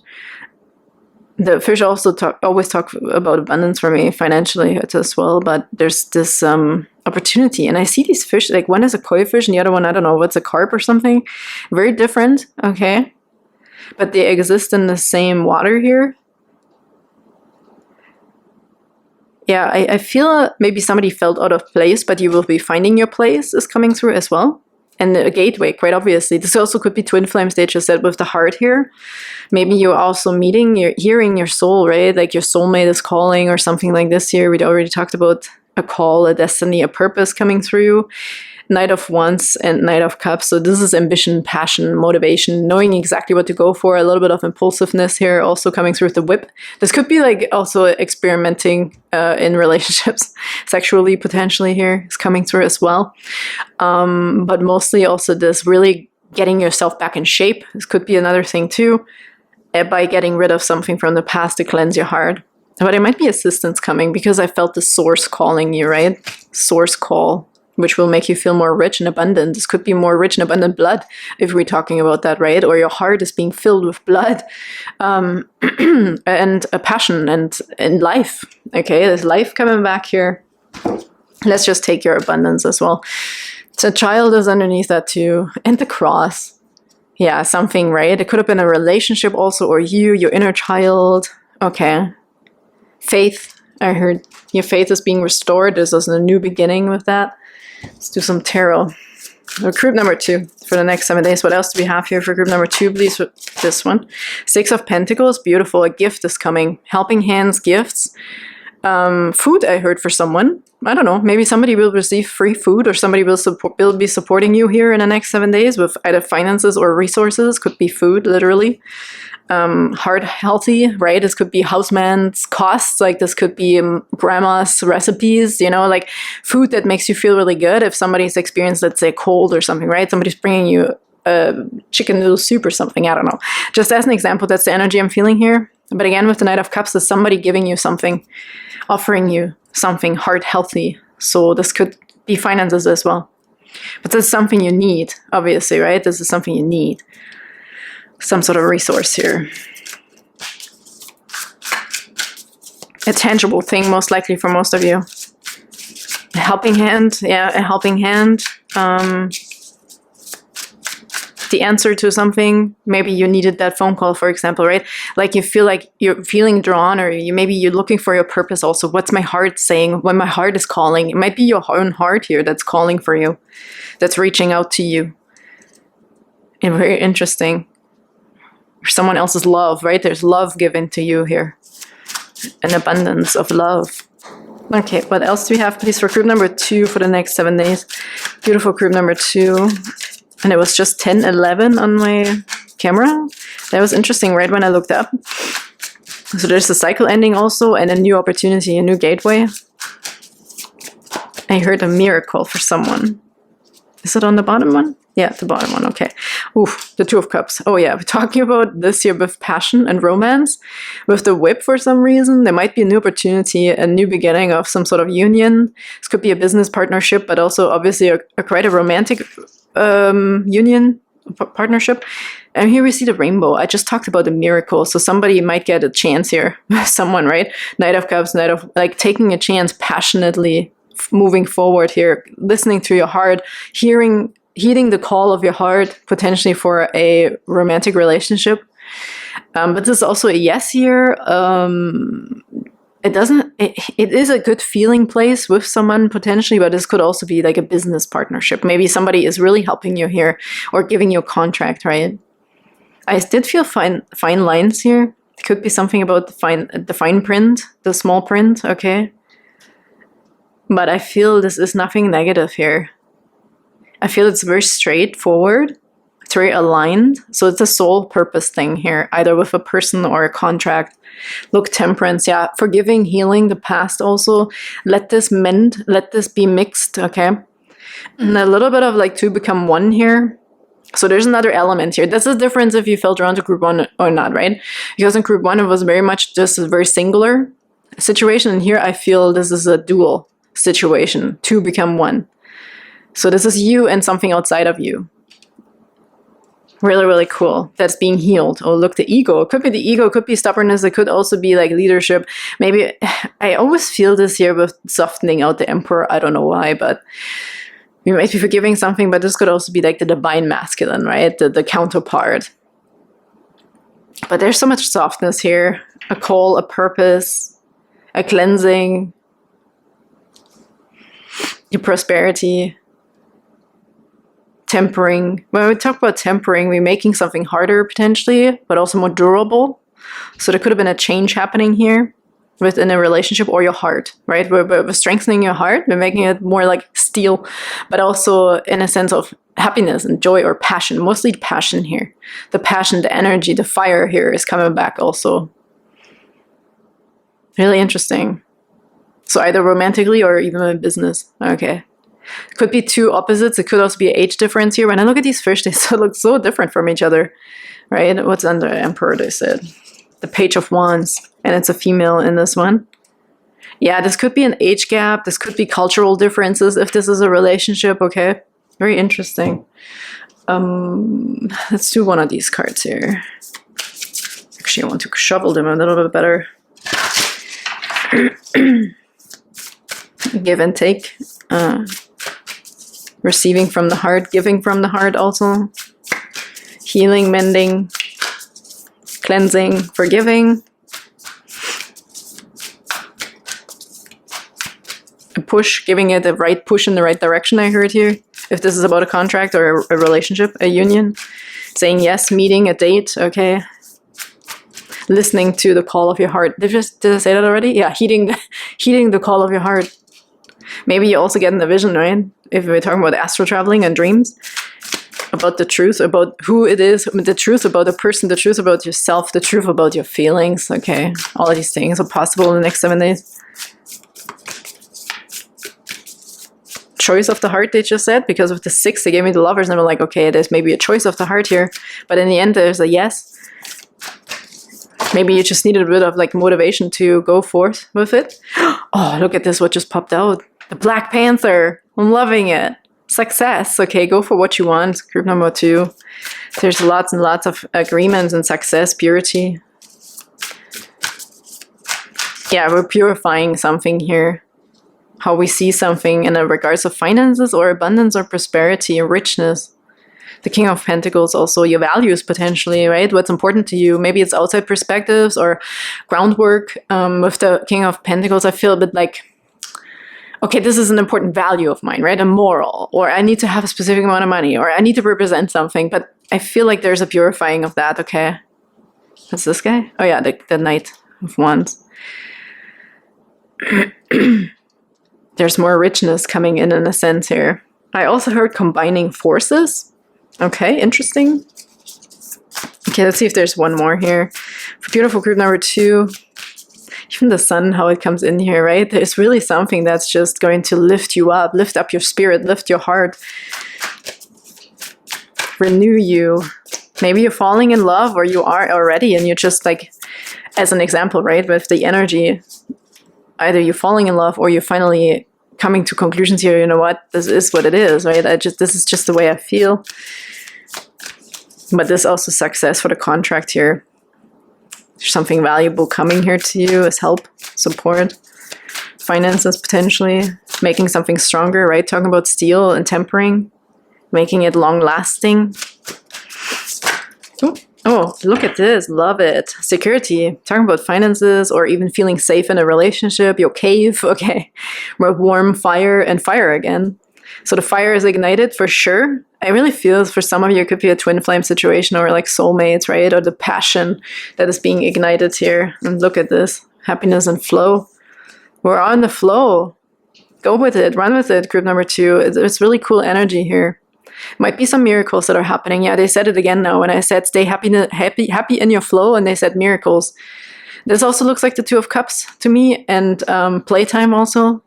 The fish also always talk about abundance for me financially as well, but there's this opportunity. And I see these fish, like one is a koi fish and the other one, I don't know, what's a carp or something. Very different, okay? But they exist in the same water here. Yeah, I feel maybe somebody felt out of place, but you will be finding your place is coming through as well. And a gateway, quite obviously. This also could be twin flames, they just said, with the heart here. Maybe you're also hearing your soul, right? Like your soulmate is calling or something like this here. We'd already talked about a call, a destiny, a purpose coming through. Knight of Wands and Knight of Cups. So this is ambition, passion, motivation, knowing exactly what to go for. A little bit of impulsiveness here also coming through with the whip. This could be like also experimenting in relationships, sexually potentially here is coming through as well. But mostly also this really getting yourself back in shape. This could be another thing too, by getting rid of something from the past to cleanse your heart. But it might be assistance coming because I felt the source calling you, right? Source call, which will make you feel more rich and abundant. This could be more rich and abundant blood, if we're talking about that, right? Or your heart is being filled with blood and a passion and life. Okay, there's life coming back here. Let's just take your abundance as well. So child is underneath that too. And the cross. Yeah, something, right? It could have been a relationship also, or your inner child. Okay. Faith. I heard your faith is being restored. This is a new beginning with that. Let's do some tarot. Group number 2 for the next 7 days. What else do we have here for group number 2, please? This one. 6 of Pentacles. Beautiful. A gift is coming. Helping hands, gifts. Food, I heard, for someone. I don't know. Maybe somebody will receive free food, or somebody will be supporting you here in the next 7 days with either finances or resources. Could be food, literally. Heart healthy, right? This could be houseman's costs, like this could be grandma's recipes, you know, like food that makes you feel really good. If somebody's experienced, let's say, cold or something, right? Somebody's bringing you chicken noodle soup or something, I don't know. Just as an example, that's the energy I'm feeling here. But again, with the Knight of Cups, is somebody giving you something, offering you something heart healthy. So this could be finances as well. But this is something you need, obviously, right? This is something you need. Some sort of resource here. A tangible thing, most likely for most of you. A helping hand, yeah, a helping hand. The answer to something, maybe you needed that phone call, for example, right? Like you feel like you're feeling drawn, or maybe you're looking for your purpose also. What's my heart saying? When my heart is calling, it might be your own heart here that's calling for you, that's reaching out to you. And very interesting. Someone else's love, right? There's love given to you here. An abundance of love. Okay, what else do we have, please, for group number 2 for the next 7 days? Beautiful group number 2. And it was just 10:11 on my camera. That was interesting, right when I looked up. So there's a cycle ending also, and a new opportunity, a new gateway. I heard a miracle for someone. Is it on the bottom one? Yeah, the bottom one, okay. Oof, the Two of Cups. Oh yeah, we're talking about this here with passion and romance. With the Whip, for some reason, there might be a new opportunity, a new beginning of some sort of union. This could be a business partnership, but also obviously a quite a romantic union, partnership. And here we see the rainbow. I just talked about the miracle. So somebody might get a chance here. Someone, right? Knight of Cups, Knight of, like, taking a chance passionately, moving forward here, listening to your heart, heeding the call of your heart, potentially for a romantic relationship. But this is also a yes here. It is a good feeling place with someone potentially, but this could also be like a business partnership. Maybe somebody is really helping you here or giving you a contract, right? I did feel fine lines here. It could be something about the fine print, the small print, okay? But I feel this is nothing negative here. I feel it's very straightforward. It's very aligned. So it's a sole purpose thing here, either with a person or a contract. Look, temperance, yeah. Forgiving, healing the past also. Let this mend, let this be mixed, okay? And a little bit of like two become one here. So there's another element here. That's the difference if you fell drawn to group one or not, right? Because in group one, it was very much just a very singular situation. And here I feel this is a dual situation. Two become one. So this is you and something outside of you. Really, really cool. That's being healed. Oh, look, the ego. It could be the ego, it could be stubbornness. It could also be like leadership. Maybe, I always feel this here with softening out the emperor. I don't know why, but you might be forgiving something, but this could also be like the divine masculine, right? The counterpart. But there's so much softness here. A call, a purpose, a cleansing, your prosperity, tempering. When we talk about tempering, we're making something harder potentially, but also more durable. So there could have been a change happening here within a relationship or your heart, right? We're strengthening your heart. We're making it more like steel, but also in a sense of happiness and joy or passion, mostly passion here. The passion, the energy, the fire here is coming back also. Really interesting. So either romantically or even in business. Okay. Could be two opposites. It could also be an age difference here. When I look at these fish, they look so different from each other, right? What's under Emperor, they said? The Page of Wands. And it's a female in this one. Yeah, this could be an age gap. This could be cultural differences if this is a relationship, okay? Very interesting. Let's do one of these cards here. Actually, I want to shovel them a little bit better. Give and take. Receiving from the heart, giving from the heart also. Healing, mending, cleansing, forgiving. A push, giving it a right push in the right direction, I heard here. If this is about a contract or a relationship, a union. Saying yes, meeting, a date, okay. Listening to the call of your heart. Did I say that already? Yeah, heeding the call of your heart. Maybe you also get in the vision, right? If we're talking about astral traveling and dreams. About the truth, about who it is, the truth about the person, the truth about yourself, the truth about your feelings, okay? All of these things are possible in the next 7 days. Choice of the heart, they just said, because with the 6, they gave me the Lovers, and I'm like, okay, there's maybe a choice of the heart here. But in the end, there's a yes. Maybe you just needed a bit of like motivation to go forth with it. Oh, look at this, what just popped out. The Black Panther. I'm loving it. Success. Okay, go for what you want. Group number 2. There's lots and lots of agreements and success, purity. Yeah, we're purifying something here. How we see something in regards of finances or abundance or prosperity or richness. The King of Pentacles, also your values potentially, right? What's important to you. Maybe it's outside perspectives or groundwork. With the King of Pentacles, I feel a bit like, okay, this is an important value of mine, right? A moral, or I need to have a specific amount of money, or I need to represent something. But I feel like there's a purifying of that, okay? What's this guy? Oh yeah, the Knight of Wands. There's more richness coming in a sense here. I also heard combining forces. Okay, interesting. Okay, let's see if there's one more here. For beautiful group number 2, even the sun, how it comes in here, right? There's really something that's just going to lift you up, lift up your spirit, lift your heart, renew you. Maybe you're falling in love, or you are already, and you're just like, as an example, right, with the energy, either you're falling in love or you're finally coming to conclusions here, you know what, this is what it is, right? This is just the way I feel. But there's also success for the contract here. There's something valuable coming here to you as help, support, finances potentially, making something stronger, right? Talking about steel and tempering, making it long lasting. Oh, look at this. Love it. Security. Talking about finances or even feeling safe in a relationship. Your cave. Okay. Warm fire and fire again. So the fire is ignited for sure. I really feel for some of you it could be a twin flame situation or like soulmates, right? Or the passion that is being ignited here. And look at this. Happiness and flow. We're on the flow. Go with it. Run with it, group number 2. It's really cool energy here. Might be some miracles that are happening. Yeah, they said it again now when I said stay happy in your flow, and they said miracles. This also looks like the 2 of Cups to me, and playtime also.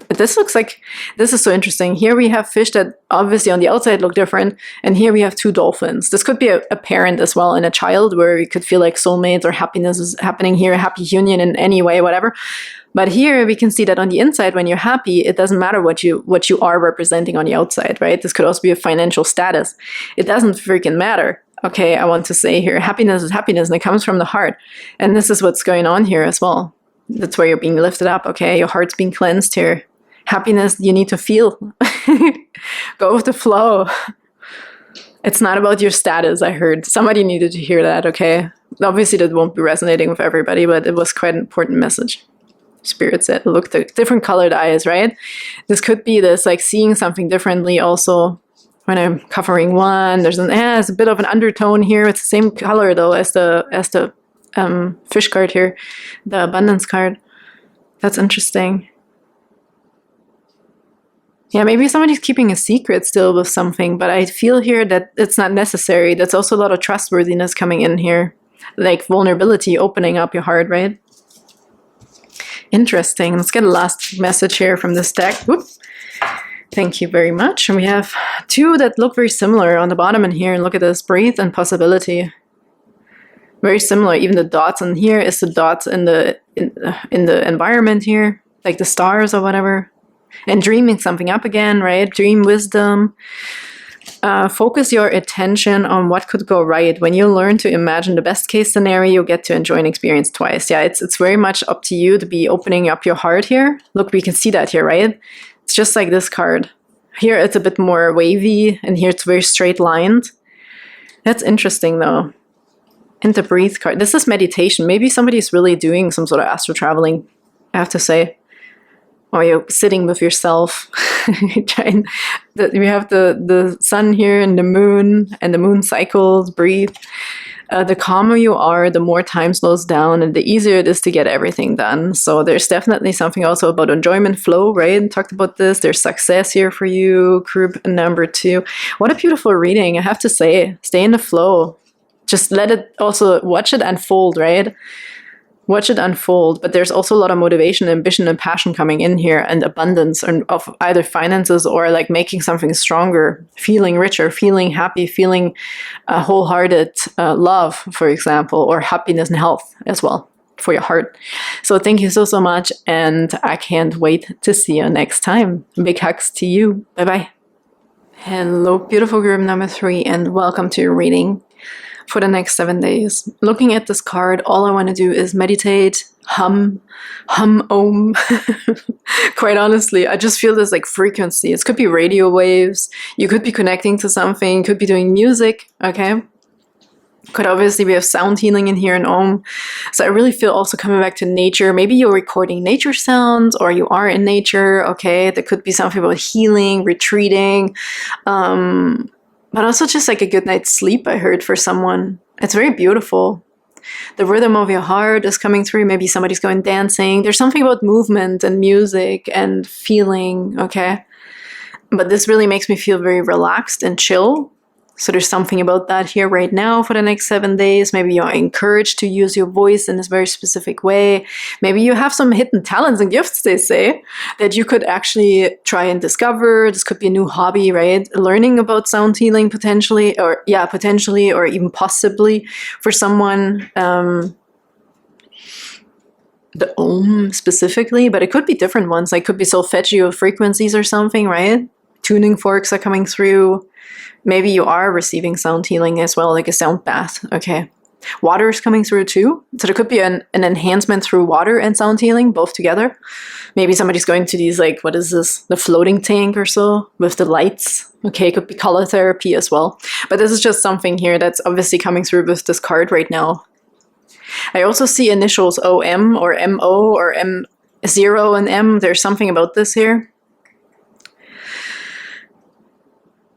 This looks like, this is so interesting. Here we have fish that obviously on the outside look different, and here we have 2 dolphins. This could be a parent as well and a child, where you could feel like soulmates or happiness is happening here, a happy union in any way, whatever. But here we can see that on the inside, when you're happy, it doesn't matter what you are representing on the outside, right? This could also be a financial status. It doesn't freaking matter. Okay, I want to say here, happiness is happiness, and it comes from the heart. And this is what's going on here as well. That's where you're being lifted up, okay? Your heart's being cleansed here. Happiness, you need to feel. Go with the flow. It's not about your status, I heard. Somebody needed to hear that, okay? Obviously, that won't be resonating with everybody, but it was quite an important message. Spirit said, look, the different colored eyes, right? This could be this, like, seeing something differently also. When I'm covering one, there's a bit of an undertone here. It's the same color, though, as the fish card here, the abundance card. That's interesting. Yeah, maybe somebody's keeping a secret still with something, but I feel here that it's not necessary. That's also a lot of trustworthiness coming in here. Like vulnerability, opening up your heart, right? Interesting. Let's get a last message here from this deck. Whoop. Thank you very much. And we have 2 that look very similar on the bottom in here. And look at this, breathe and possibility. Very similar. Even the dots in here is the dots in the environment here, like the stars or whatever. And dreaming something up again, right? Dream wisdom. Focus your attention on what could go right. When you learn to imagine the best case scenario, you get to enjoy an experience twice. Yeah, it's very much up to you to be opening up your heart here. Look, we can see that here, right? It's just like this card. Here it's a bit more wavy, and here it's very straight lined. That's interesting though. And the breathe card. This is meditation. Maybe somebody's really doing some sort of astral traveling, I have to say. Or you're sitting with yourself. We have the sun here and the moon cycles, breathe. The calmer you are, the more time slows down, and the easier it is to get everything done. So there's definitely something also about enjoyment, flow, right? Talked about this. There's success here for you, group number 2. What a beautiful reading, I have to say. Stay in the flow. Just let it also, watch it unfold, right? Watch it unfold, but there's also a lot of motivation, ambition, and passion coming in here, and abundance of either finances or like making something stronger, feeling richer, feeling happy, feeling wholehearted love, for example, or happiness and health as well for your heart. So thank you so much, and I can't wait to see you next time. Big hugs to you. Bye-bye. Hello, beautiful group number 3, and welcome to your reading for the next 7 days. Looking at this card, all I want to do is meditate, hum, om. Quite honestly, I just feel this like frequency. It could be radio waves. You could be connecting to something, could be doing music, okay? Could obviously be a sound healing in here in Om. So I really feel also coming back to nature. Maybe you're recording nature sounds, or you are in nature, okay? There could be something about healing, retreating, but also just like a good night's sleep, I heard, for someone. It's very beautiful. The rhythm of your heart is coming through. Maybe somebody's going dancing. There's something about movement and music and feeling, okay? But this really makes me feel very relaxed and chill. So there's something about that here right now for the next 7 days. Maybe you're encouraged to use your voice in this very specific way. Maybe you have some hidden talents and gifts, they say, that you could actually try and discover. This could be a new hobby, right? Learning about sound healing potentially, or yeah, potentially, or even possibly for someone. The Om specifically, but it could be different ones. Like could be solfeggio frequencies or something, right? Tuning forks are coming through. Maybe you are receiving sound healing as well, like a sound bath. Okay. Water is coming through too. So there could be an enhancement through water and sound healing, both together. Maybe somebody's going to these, like, what is this? The floating tank or so with the lights. Okay, it could be color therapy as well. But this is just something here that's obviously coming through with this card right now. I also see initials OM or MO or M0 and M. There's something about this here.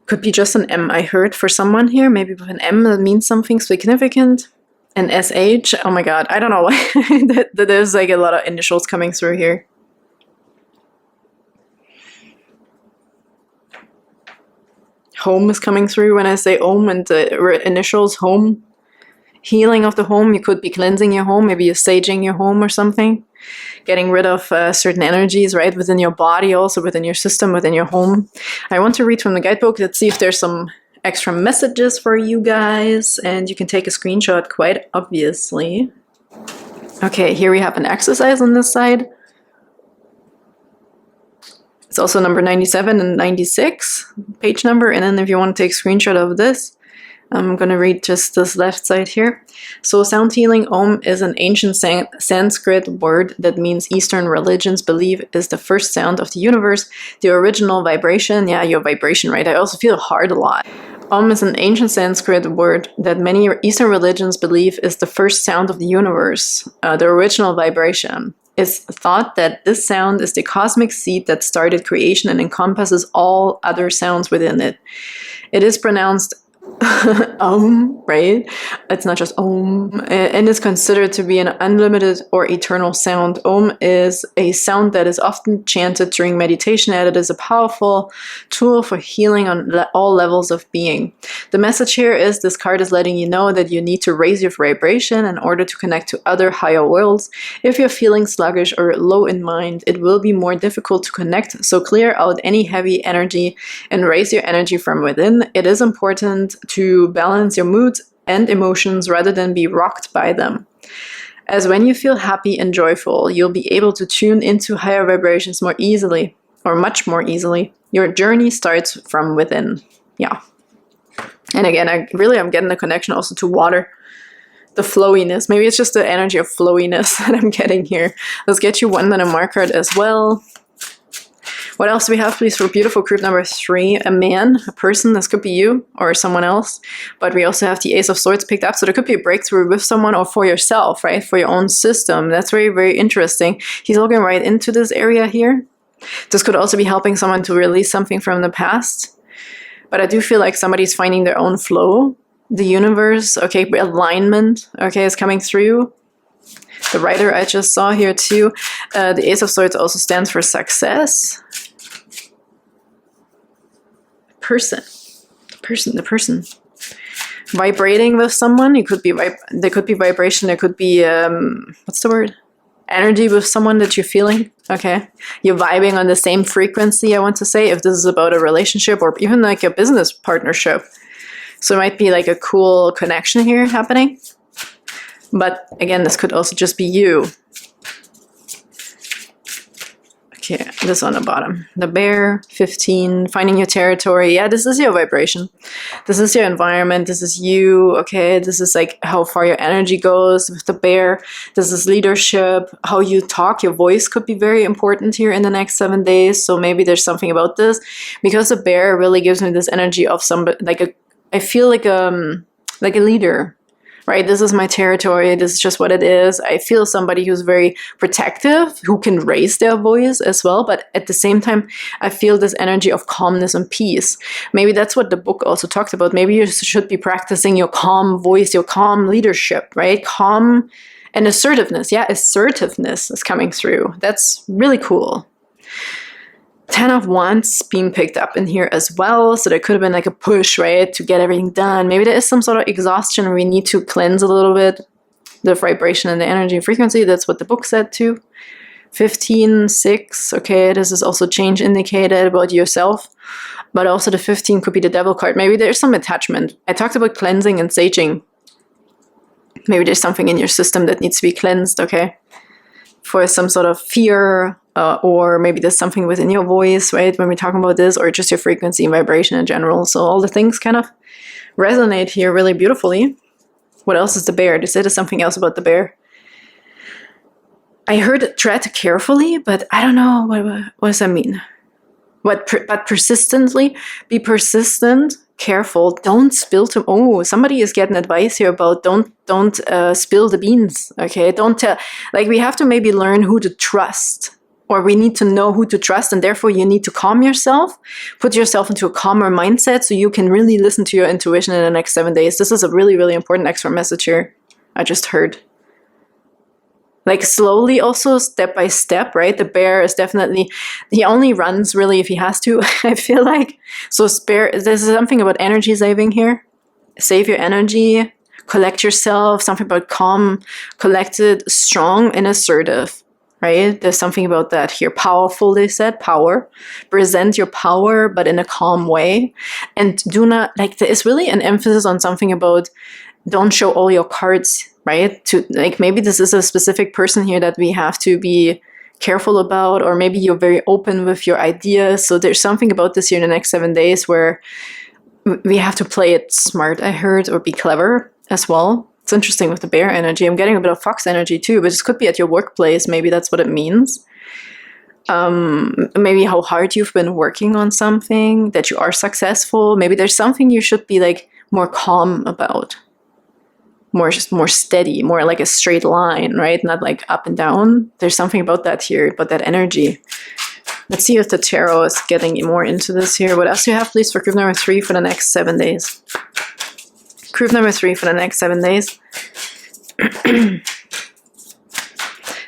Could be just an M I heard for someone here. Maybe with an M that means something significant. And SH, oh my god, I don't know why. There's like a lot of initials coming through here. Home is coming through when I say Om and the initials home. Healing of the home, you could be cleansing your home, maybe you're saging your home or something. Getting rid of certain energies, right, within your body, also within your system, within your home. I want to read from the guidebook. Let's see if there's some extra messages for you guys. And you can take a screenshot, quite obviously. Okay, here we have an exercise on this side. It's also number 97 and 96, page number. And then if you want to take a screenshot of this, I'm going to read just this left side here. So sound healing, Om, is an ancient Sanskrit word that means Eastern religions believe is the first sound of the universe, the original vibration. Yeah, your vibration, right? I also feel hard a lot. Om is an ancient Sanskrit word that many Eastern religions believe is the first sound of the universe, the original vibration. It's thought that this sound is the cosmic seed that started creation and encompasses all other sounds within it. It is pronounced right? It's not just Om. And is considered to be an unlimited or eternal sound. Om is a sound that is often chanted during meditation, and it is a powerful tool for healing on all levels of being. The message here is this card is letting you know that you need to raise your vibration in order to connect to other higher worlds. If you're feeling sluggish or low in mind, it will be more difficult to connect, so clear out any heavy energy and raise your energy from within. It is important to balance your moods and emotions rather than be rocked by them. As when you feel happy and joyful, you'll be able to tune into higher vibrations more easily, or much more easily. Your journey starts from within. Yeah. And again, I'm getting the connection also to water. The flowiness. Maybe it's just the energy of flowiness that I'm getting here. Let's get you one Lenormand card as well. What else do we have, please, for beautiful group number 3? A man, a person. This could be you or someone else. But we also have the Ace of Swords picked up. So there could be a breakthrough with someone or for yourself, right? For your own system. That's very, very interesting. He's looking right into this area here. This could also be helping someone to release something from the past. But I do feel like somebody's finding their own flow. The universe, okay, alignment, okay, is coming through. The writer I just saw here too. The Ace of Swords also stands for success. The person. Vibrating with someone. You could be there could be vibration. There could be what's the word? Energy with someone that you're feeling. Okay, you're vibing on the same frequency. I want to say, if this is about a relationship or even like a business partnership. So it might be like a cool connection here happening. But again, this could also just be you. Okay, this on the bottom. The bear, 15, finding your territory. Yeah, this is your vibration. This is your environment. This is you, okay? This is like how far your energy goes with the bear. This is leadership, how you talk. Your voice could be very important here in the next 7 days. So maybe there's something about this. Because the bear really gives me this energy of somebody, I feel like a leader. Right, this is my territory, this is just what it is. I feel somebody who's very protective, who can raise their voice as well, but at the same time, I feel this energy of calmness and peace. Maybe that's what the book also talked about. Maybe you should be practicing your calm voice, your calm leadership, right? Calm and assertiveness. Yeah, assertiveness is coming through. That's really cool. Ten of Wands being picked up in here as well. So there could have been like a push, right, to get everything done. Maybe there is some sort of exhaustion where we need to cleanse a little bit the vibration and the energy and frequency. That's what the book said too. 15, 6. Okay, this is also change indicated about yourself. But also the 15 could be the devil card. Maybe there's some attachment. I talked about cleansing and saging. Maybe there's something in your system that needs to be cleansed, okay? For some sort of fear, or maybe there's something within your voice, right, when we're talking about this, or just your frequency and vibration in general. So all the things kind of resonate here really beautifully. What else is the bear? They said something else about the bear. I heard tread carefully, but I don't know, what does that mean? But persistently, be persistent, careful, don't spill too. Oh, somebody is getting advice here about don't spill the beans, okay? Don't tell, like we have to maybe learn who to trust, or we need to know who to trust, and therefore you need to calm yourself, put yourself into a calmer mindset so you can really listen to your intuition in the next 7 days. This is a really, really important extra message here. I just heard. Like slowly also, step by step, right? The bear is definitely, he only runs really if he has to, I feel like. So there's something about energy saving here. Save your energy, collect yourself, something about calm, collected, strong, and assertive, right? There's something about that here. Powerful, they said, power. Present your power, but in a calm way. And do not, like, there is really an emphasis on something about don't show all your cards, right? To like, maybe this is a specific person here that we have to be careful about, or maybe you're very open with your ideas. So there's something about this here in the next 7 days where we have to play it smart, I heard, or be clever as well. It's interesting with the bear energy. I'm getting a bit of fox energy too, but this could be at your workplace. Maybe that's what it means. Maybe how hard you've been working on something, that you are successful. Maybe there's something you should be like more calm about. More steady, more like a straight line, right? Not like up and down. There's something about that here, about that energy. Let's see if the tarot is getting more into this here. What else do you have, please, for group number 3 for the next 7 days? Group number 3 for the next 7 days.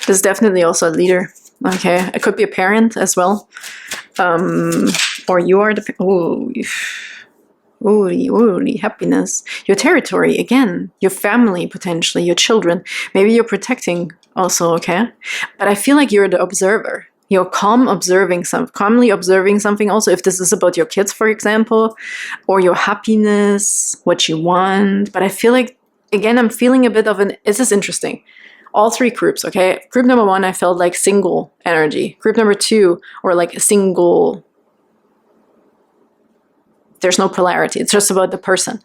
This is definitely also a leader. Okay, it could be a parent as well. Or you are the... Holy happiness. Your territory, again, your family, potentially, your children. Maybe you're protecting also, okay? But I feel like you're the observer. You're calmly observing something also, if this is about your kids, for example, or your happiness, what you want. But I feel like, again, I'm feeling a bit of this is interesting. All 3 groups, okay? Group number 1, I felt like single energy. Group number 2, or like a single... There's no polarity. It's just about the person.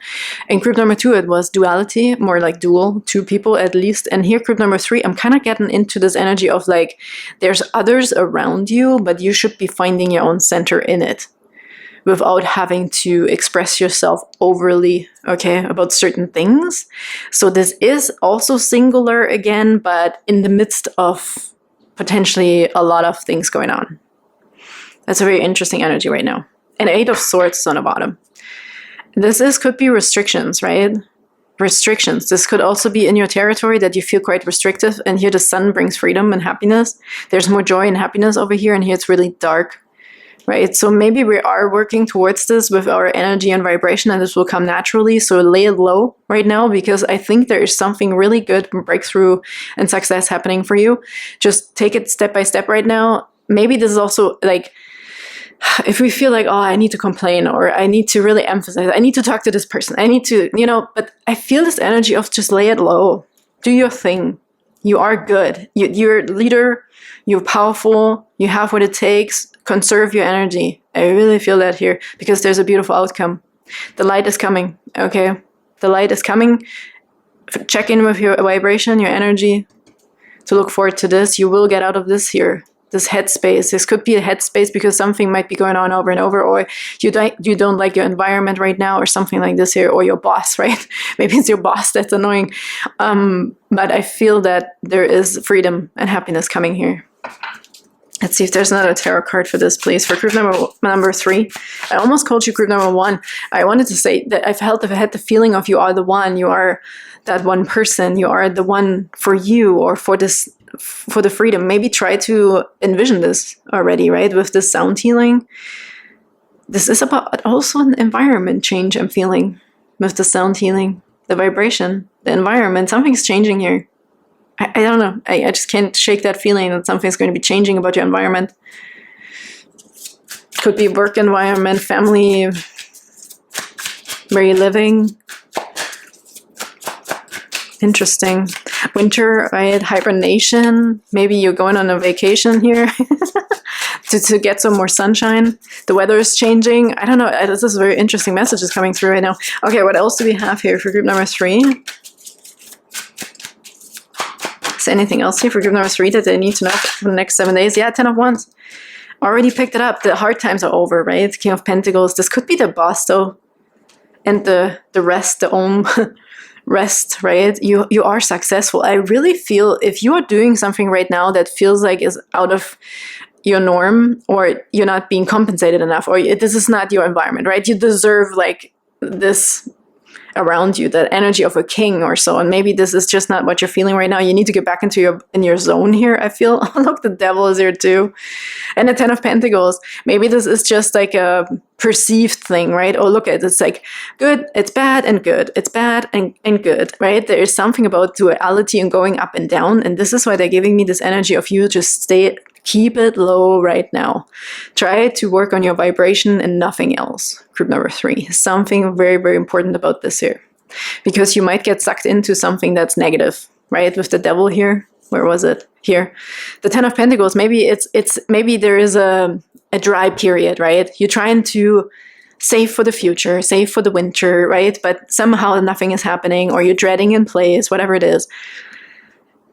In group number 2, it was duality, more like dual, 2 people at least. And here, group number 3, I'm kind of getting into this energy of like, there's others around you, but you should be finding your own center in it without having to express yourself overly, okay, about certain things. So this is also singular again, but in the midst of potentially a lot of things going on. That's a very interesting energy right now. An 8 of Swords on the bottom. Could be restrictions, right? Restrictions. This could also be in your territory that you feel quite restrictive. And here the sun brings freedom and happiness. There's more joy and happiness over here. And here it's really dark, right? So maybe we are working towards this with our energy and vibration, and this will come naturally. So lay it low right now, because I think there is something really good, breakthrough and success happening for you. Just take it step by step right now. Maybe this is also like, if we feel like, oh, I need to complain, or I need to really emphasize, I need to talk to this person, I need to, but I feel this energy of just lay it low. Do your thing. You are good. You're a leader. You're powerful. You have what it takes. Conserve your energy. I really feel that here, because there's a beautiful outcome. The light is coming, okay? The light is coming. Check in with your vibration, your energy, to look forward to this. You will get out of this here. This headspace. This could be a headspace because something might be going on over and over, or you don't like your environment right now, or something like this here, or your boss, right? Maybe it's your boss that's annoying. But I feel that there is freedom and happiness coming here. Let's see if there's another tarot card for this, please. For group number 3. I almost called you group number 1. I wanted to say that I had the feeling of you are the one. You are that one person. You are the one for you, or for this for the freedom. Maybe try to envision this already, right? With this sound healing. This is about also an environment change I'm feeling with the sound healing, the vibration, the environment. Something's changing here. I don't know. I just can't shake that feeling that something's going to be changing about your environment. Could be work environment, family, where you're living. Interesting. Winter, right? Hibernation. Maybe you're going on a vacation here to get some more sunshine. The weather is changing. I don't know. This is a very interesting messages coming through right now. Okay, what else do we have here for group number 3? Is there anything else here for group number 3 that they need to know for the next 7 days? Yeah, 10 of Wands. Already picked it up. The hard times are over, right? King of Pentacles. This could be the boss, though. And the rest, the rest, right? You are successful. I really feel if you are doing something right now that feels like is out of your norm, or you're not being compensated enough, or this is not your environment, right? You deserve like this around you, that energy of a king or so, and maybe this is just not what you're feeling right now. You need to get back into your zone here, I feel. Oh, look, the devil is here too. And the 10 of Pentacles. Maybe this is just like a perceived thing, right? Oh, look, it's like good, it's bad and good. It's bad and good, right? There is something about duality and going up and down, and this is why they're giving me this energy of you just keep it low right now. Try to work on your vibration and nothing else. Group number 3. Something very, very important about this here. Because you might get sucked into something that's negative, right? With the devil here. Where was it? Here. The 10 of Pentacles. Maybe maybe there is a dry period, right? You're trying to save for the future, save for the winter, right? But somehow nothing is happening, or you're dreading in place, whatever it is.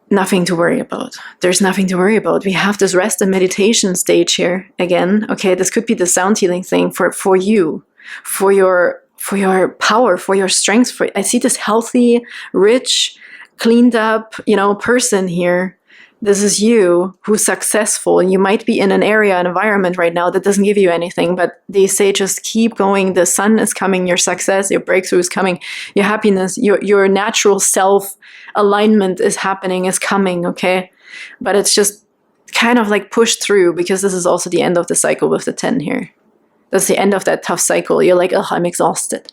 Nothing to worry about. There's nothing to worry about. We have this rest and meditation stage here again. Okay, this could be the sound healing thing for you, for your power, for your strength. I see this healthy, rich, cleaned up, person here. This is you who's successful. You might be in an area, an environment right now that doesn't give you anything, but they say just keep going. The sun is coming, your success, your breakthrough is coming, your happiness, your natural self alignment is happening, is coming, okay? But it's just kind of like pushed through, because this is also the end of the cycle with the 10 here. That's the end of that tough cycle. You're like, oh, I'm exhausted.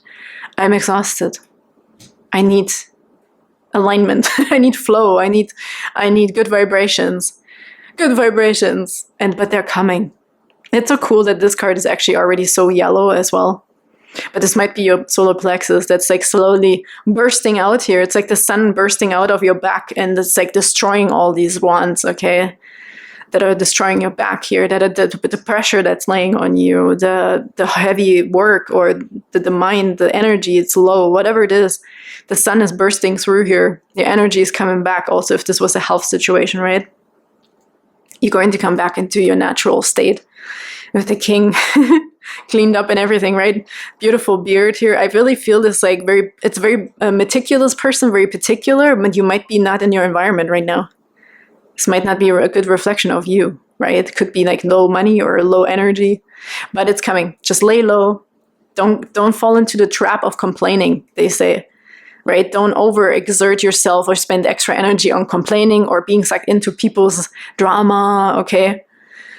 I'm exhausted. I need alignment. I need flow. I need good vibrations. Good vibrations. But they're coming. It's so cool that this card is actually already so yellow as well. But this might be your solar plexus that's like slowly bursting out here. It's like the sun bursting out of your back, and it's like destroying all these wands, okay? That are destroying your back here, that are the pressure that's laying on you, the heavy work, or the mind, the energy, it's low, whatever it is. The sun is bursting through here. Your energy is coming back also if this was a health situation, right? You're going to come back into your natural state with the king cleaned up and everything, right? Beautiful beard here. I really feel this like it's very meticulous person, very particular, but you might be not in your environment right now. This might not be a good reflection of you, right? It could be like low money or low energy, but it's coming. Just lay low. Don't fall into the trap of complaining, they say, right? Don't overexert yourself or spend extra energy on complaining or being sucked into people's drama, okay?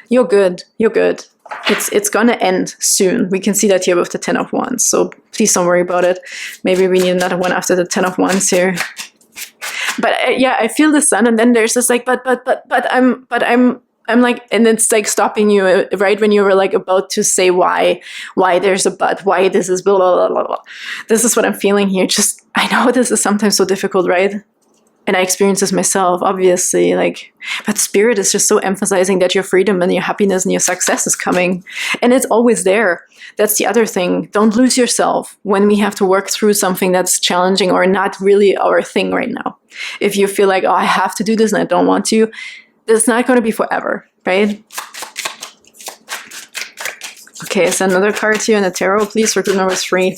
You're good. You're good. It's gonna end soon. We can see that here with the 10 of Wands. So please don't worry about it. Maybe we need another one after the 10 of Wands here. But yeah, I feel the sun, and then there's this like, but I'm like, and it's like stopping you right when you were like about to say why there's a but, why this is blah, blah, blah, blah. This is what I'm feeling here. Just, I know this is sometimes so difficult, right? And I experience this myself, obviously, but Spirit is just so emphasizing that your freedom and your happiness and your success is coming. And it's always there. That's the other thing. Don't lose yourself when we have to work through something that's challenging or not really our thing right now. If you feel like, oh, I have to do this and I don't want to, it's not going to be forever, right? Okay, so another card here in the tarot, please, for group number 3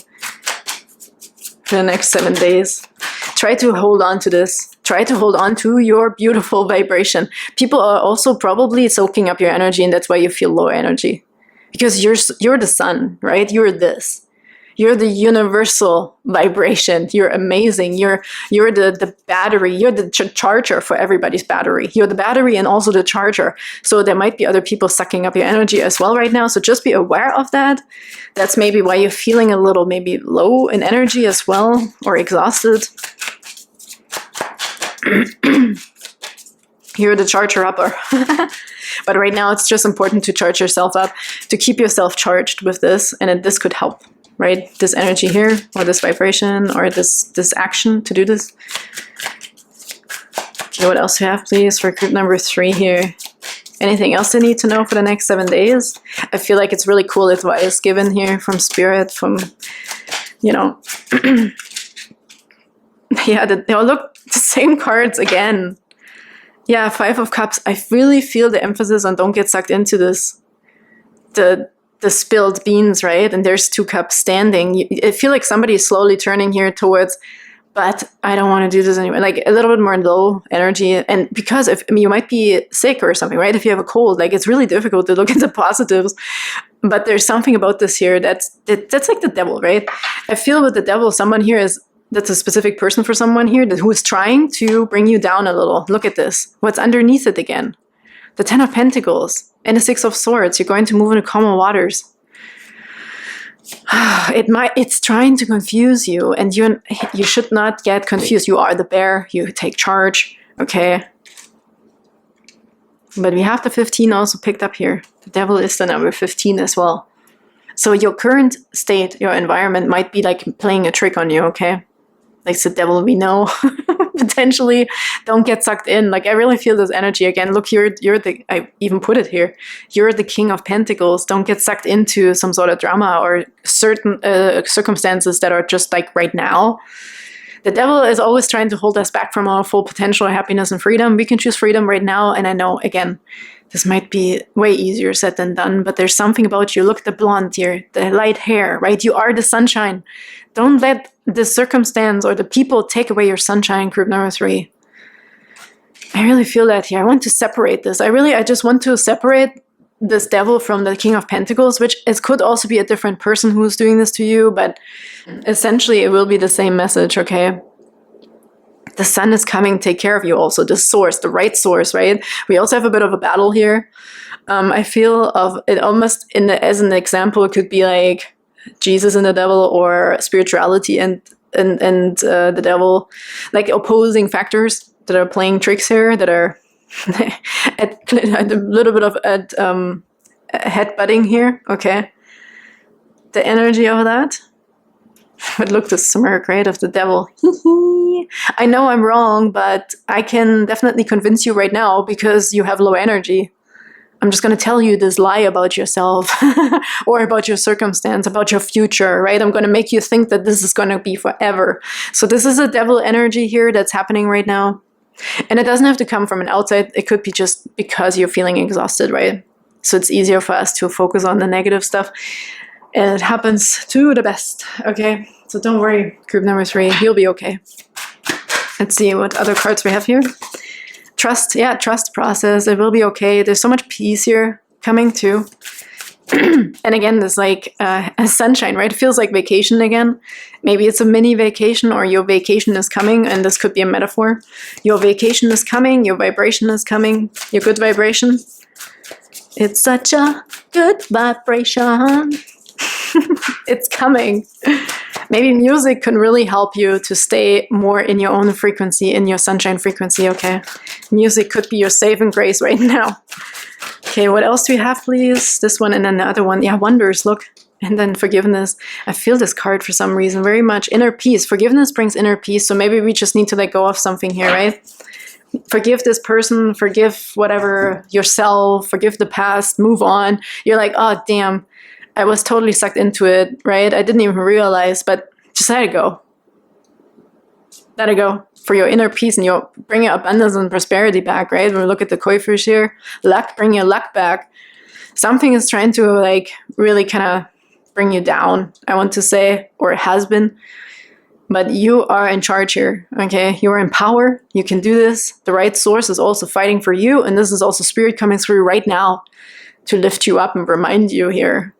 for the next 7 days. Try to hold on to this. Try to hold on to your beautiful vibration. People are also probably soaking up your energy, and that's why you feel low energy. Because you're the sun, right? You're this. You're the universal vibration. You're amazing. You're the battery. You're the charger for everybody's battery. You're the battery and also the charger. So there might be other people sucking up your energy as well right now. So just be aware of that. That's maybe why you're feeling a little maybe low in energy as well, or exhausted. You're the charger upper. But right now it's just important to charge yourself up, to keep yourself charged with this, and this could help. Right, this energy here, or this vibration, or this action to do this. Okay, what else do you have, please, for group number 3 here? Anything else you need to know for the next 7 days? I feel like it's really cool advice given here from Spirit, from, you know. Yeah, oh, look, the same cards again. Yeah, 5 of Cups. I really feel the emphasis on don't get sucked into this. The spilled beans, right? And there's 2 cups standing. I feel like somebody is slowly turning here towards, but I don't want to do this anymore. Like a little bit more low energy. And because you might be sick or something, right? If you have a cold, like it's really difficult to look at the positives. But there's something about this here that's like the devil, right? I feel with the devil, someone here that's a specific person for someone here who is trying to bring you down a little. Look at this. What's underneath it again? The 10 of Pentacles and the 6 of Swords. You're going to move into calmer waters. It's trying to confuse you, and you should not get confused. You are the bear. You take charge. Okay. But we have the 15 also picked up here. The devil is the number 15 as well. So your current state, your environment might be like playing a trick on you. Okay. Like the devil we know. Potentially don't get sucked in. Like I really feel this energy again. Look, I even put it here. You're the King of Pentacles. Don't get sucked into some sort of drama or certain circumstances that are just like right now. The devil is always trying to hold us back from our full potential, happiness, and freedom. We can choose freedom right now. And I know, again, this might be way easier said than done, but there's something about you. Look, the blonde here, the light hair, right? You are the sunshine. Don't let the circumstance or the people take away your sunshine, group number 3. I really feel that here. I want to separate this. I just want to separate this devil from the King of Pentacles, which it could also be a different person who's doing this to you, but essentially it will be the same message, okay? The sun is coming, take care of you also. The source, the right source, right? We also have a bit of a battle here. I feel of it almost as an example, it could be like Jesus and the devil, or spirituality and the devil, like opposing factors that are playing tricks here, that are at a little bit of headbutting here, okay? The energy of that. But look, the smirk, right, of the devil. I know I'm wrong, but I can definitely convince you right now because you have low energy. I'm just going to tell you this lie about yourself or about your circumstance, about your future, right? I'm going to make you think that this is going to be forever. So this is a devil energy here that's happening right now. And it doesn't have to come from an outside. It could be just because you're feeling exhausted, right? So it's easier for us to focus on the negative stuff. And it happens to the best, okay? So don't worry, group number 3, you'll be okay. Let's see what other cards we have here. Trust, yeah, trust process. It will be okay. There's so much peace here coming too. And again, there's like a sunshine, right? It feels like vacation again. Maybe it's a mini vacation, or your vacation is coming, and this could be a metaphor. Your vacation is coming, your vibration is coming, your good vibration. It's such a good vibration. It's coming. Maybe music can really help you to stay more in your own frequency, in your sunshine frequency, okay? Music could be your saving grace right now. Okay, what else do we have, please? This one and then the other one. Yeah, wonders, look. And then forgiveness. I feel this card for some reason very much. Inner peace. Forgiveness brings inner peace, so maybe we just need to let go of something here, right? Forgive this person, forgive whatever, yourself, forgive the past, move on. You're like, oh, damn. I was totally sucked into it, right? I didn't even realize, but just let it go. Let it go for your inner peace, and you'll bring your abundance and prosperity back, right? When we look at the koi fish here, luck, bring your luck back. Something is trying to like really kind of bring you down, I want to say, or it has been. But you are in charge here, okay? You are in power. You can do this. The right source is also fighting for you, and this is also spirit coming through right now to lift you up and remind you here.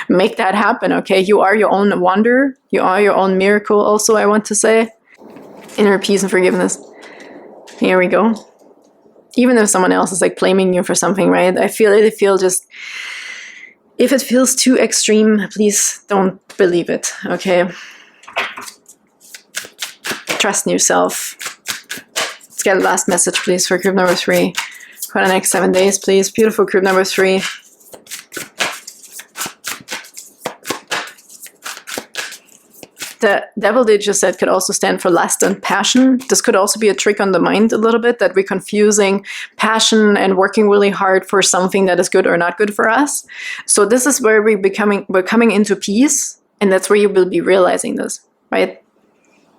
Make that happen, okay? You are your own wonder. You are your own miracle also, I want to say. Inner peace and forgiveness. Here we go. Even if someone else is like blaming you for something, right? I feel just, if it feels too extreme, please don't believe it, okay? Trust in yourself. Let's get a last message, please, for group number 3. For the next 7 days, please. Beautiful group number 3. The devil, they just said, could also stand for lust and passion. This could also be a trick on the mind a little bit, that we're confusing passion and working really hard for something that is good or not good for us. So this is where we're coming into peace, and that's where you will be realizing this, right?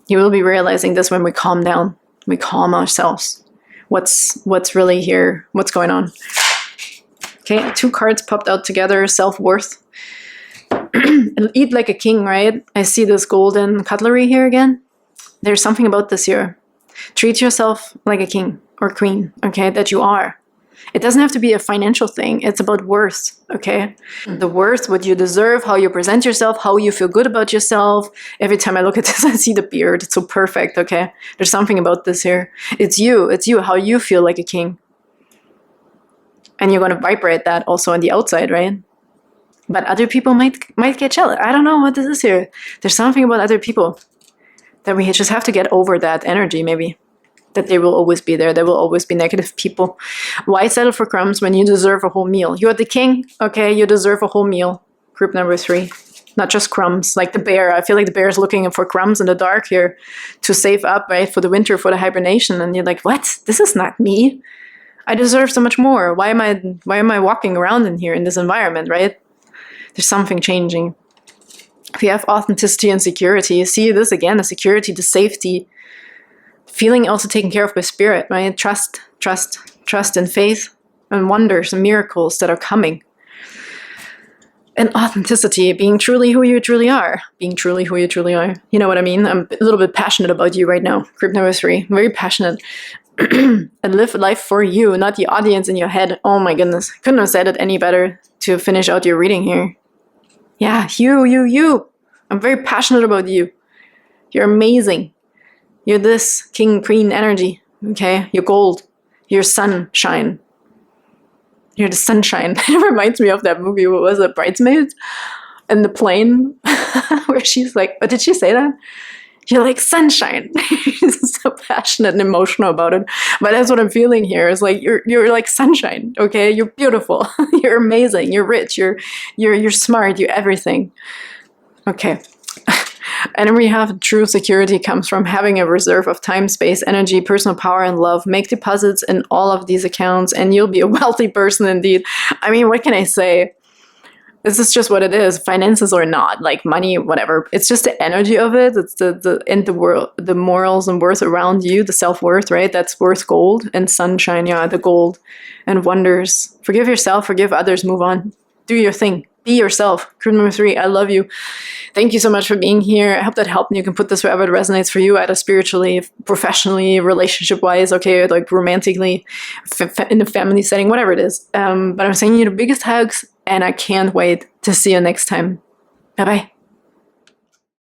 You will be realizing this when we calm down, we calm ourselves. What's really here? What's going on? Okay, 2 cards popped out together. Self-worth. Eat like a king, right? I see this golden cutlery here again. There's something about this here. Treat yourself like a king or queen, okay, that you are. It doesn't have to be a financial thing. It's about worth, okay? The worth, what you deserve, how you present yourself, how you feel good about yourself. Every time I look at this, I see the beard. It's so perfect, okay? There's something about this here. It's you, how you feel like a king. And you're going to vibrate that also on the outside, right? But other people might get jealous. I don't know what this is here. There's something about other people that we just have to get over that energy, maybe. That they will always be there. There will always be negative people. Why settle for crumbs when you deserve a whole meal? You're the king, okay? You deserve a whole meal. Group number 3. Not just crumbs, like the bear. I feel like the bear is looking for crumbs in the dark here to save up, right, for the winter, for the hibernation. And you're like, what? This is not me. I deserve so much more. Why am I walking around in here in this environment, right? There's something changing. If you have authenticity and security, see this again, the security, the safety, feeling also taken care of by spirit, right? Trust and faith and wonders and miracles that are coming. And authenticity, being truly who you truly are. Being truly who you truly are. You know what I mean? I'm a little bit passionate about you right now. Group number 3, very passionate. And live life for you, not the audience in your head. Oh my goodness. Couldn't have said it any better to finish out your reading here. Yeah, you. I'm very passionate about you. You're amazing. You're this king, queen energy. Okay? You're gold. You're sunshine. You're the sunshine. It reminds me of that movie, what was it, Bridesmaids? And the plane, where she's like, what did she say that? You're like sunshine. She's so passionate and emotional about it. But that's what I'm feeling here. Is like you're like sunshine, okay? You're beautiful. You're amazing. You're rich. You're smart. You're everything. Okay. And we have true security comes from having a reserve of time, space, energy, personal power, and love. Make deposits in all of these accounts, and you'll be a wealthy person indeed. I mean, what can I say? This is just what it is, finances or not, like money, whatever. It's just the energy of it. It's the world, the morals and worth around you, the self-worth, right? That's worth gold. And sunshine, yeah, the gold and wonders. Forgive yourself, forgive others, move on. Do your thing. Be yourself. Group number 3, I love you. Thank you so much for being here. I hope that helped, and you can put this wherever it resonates for you, either spiritually, professionally, relationship-wise, okay, like romantically, in a family setting, whatever it is. But I'm sending you the biggest hugs, and I can't wait to see you next time. Bye-bye.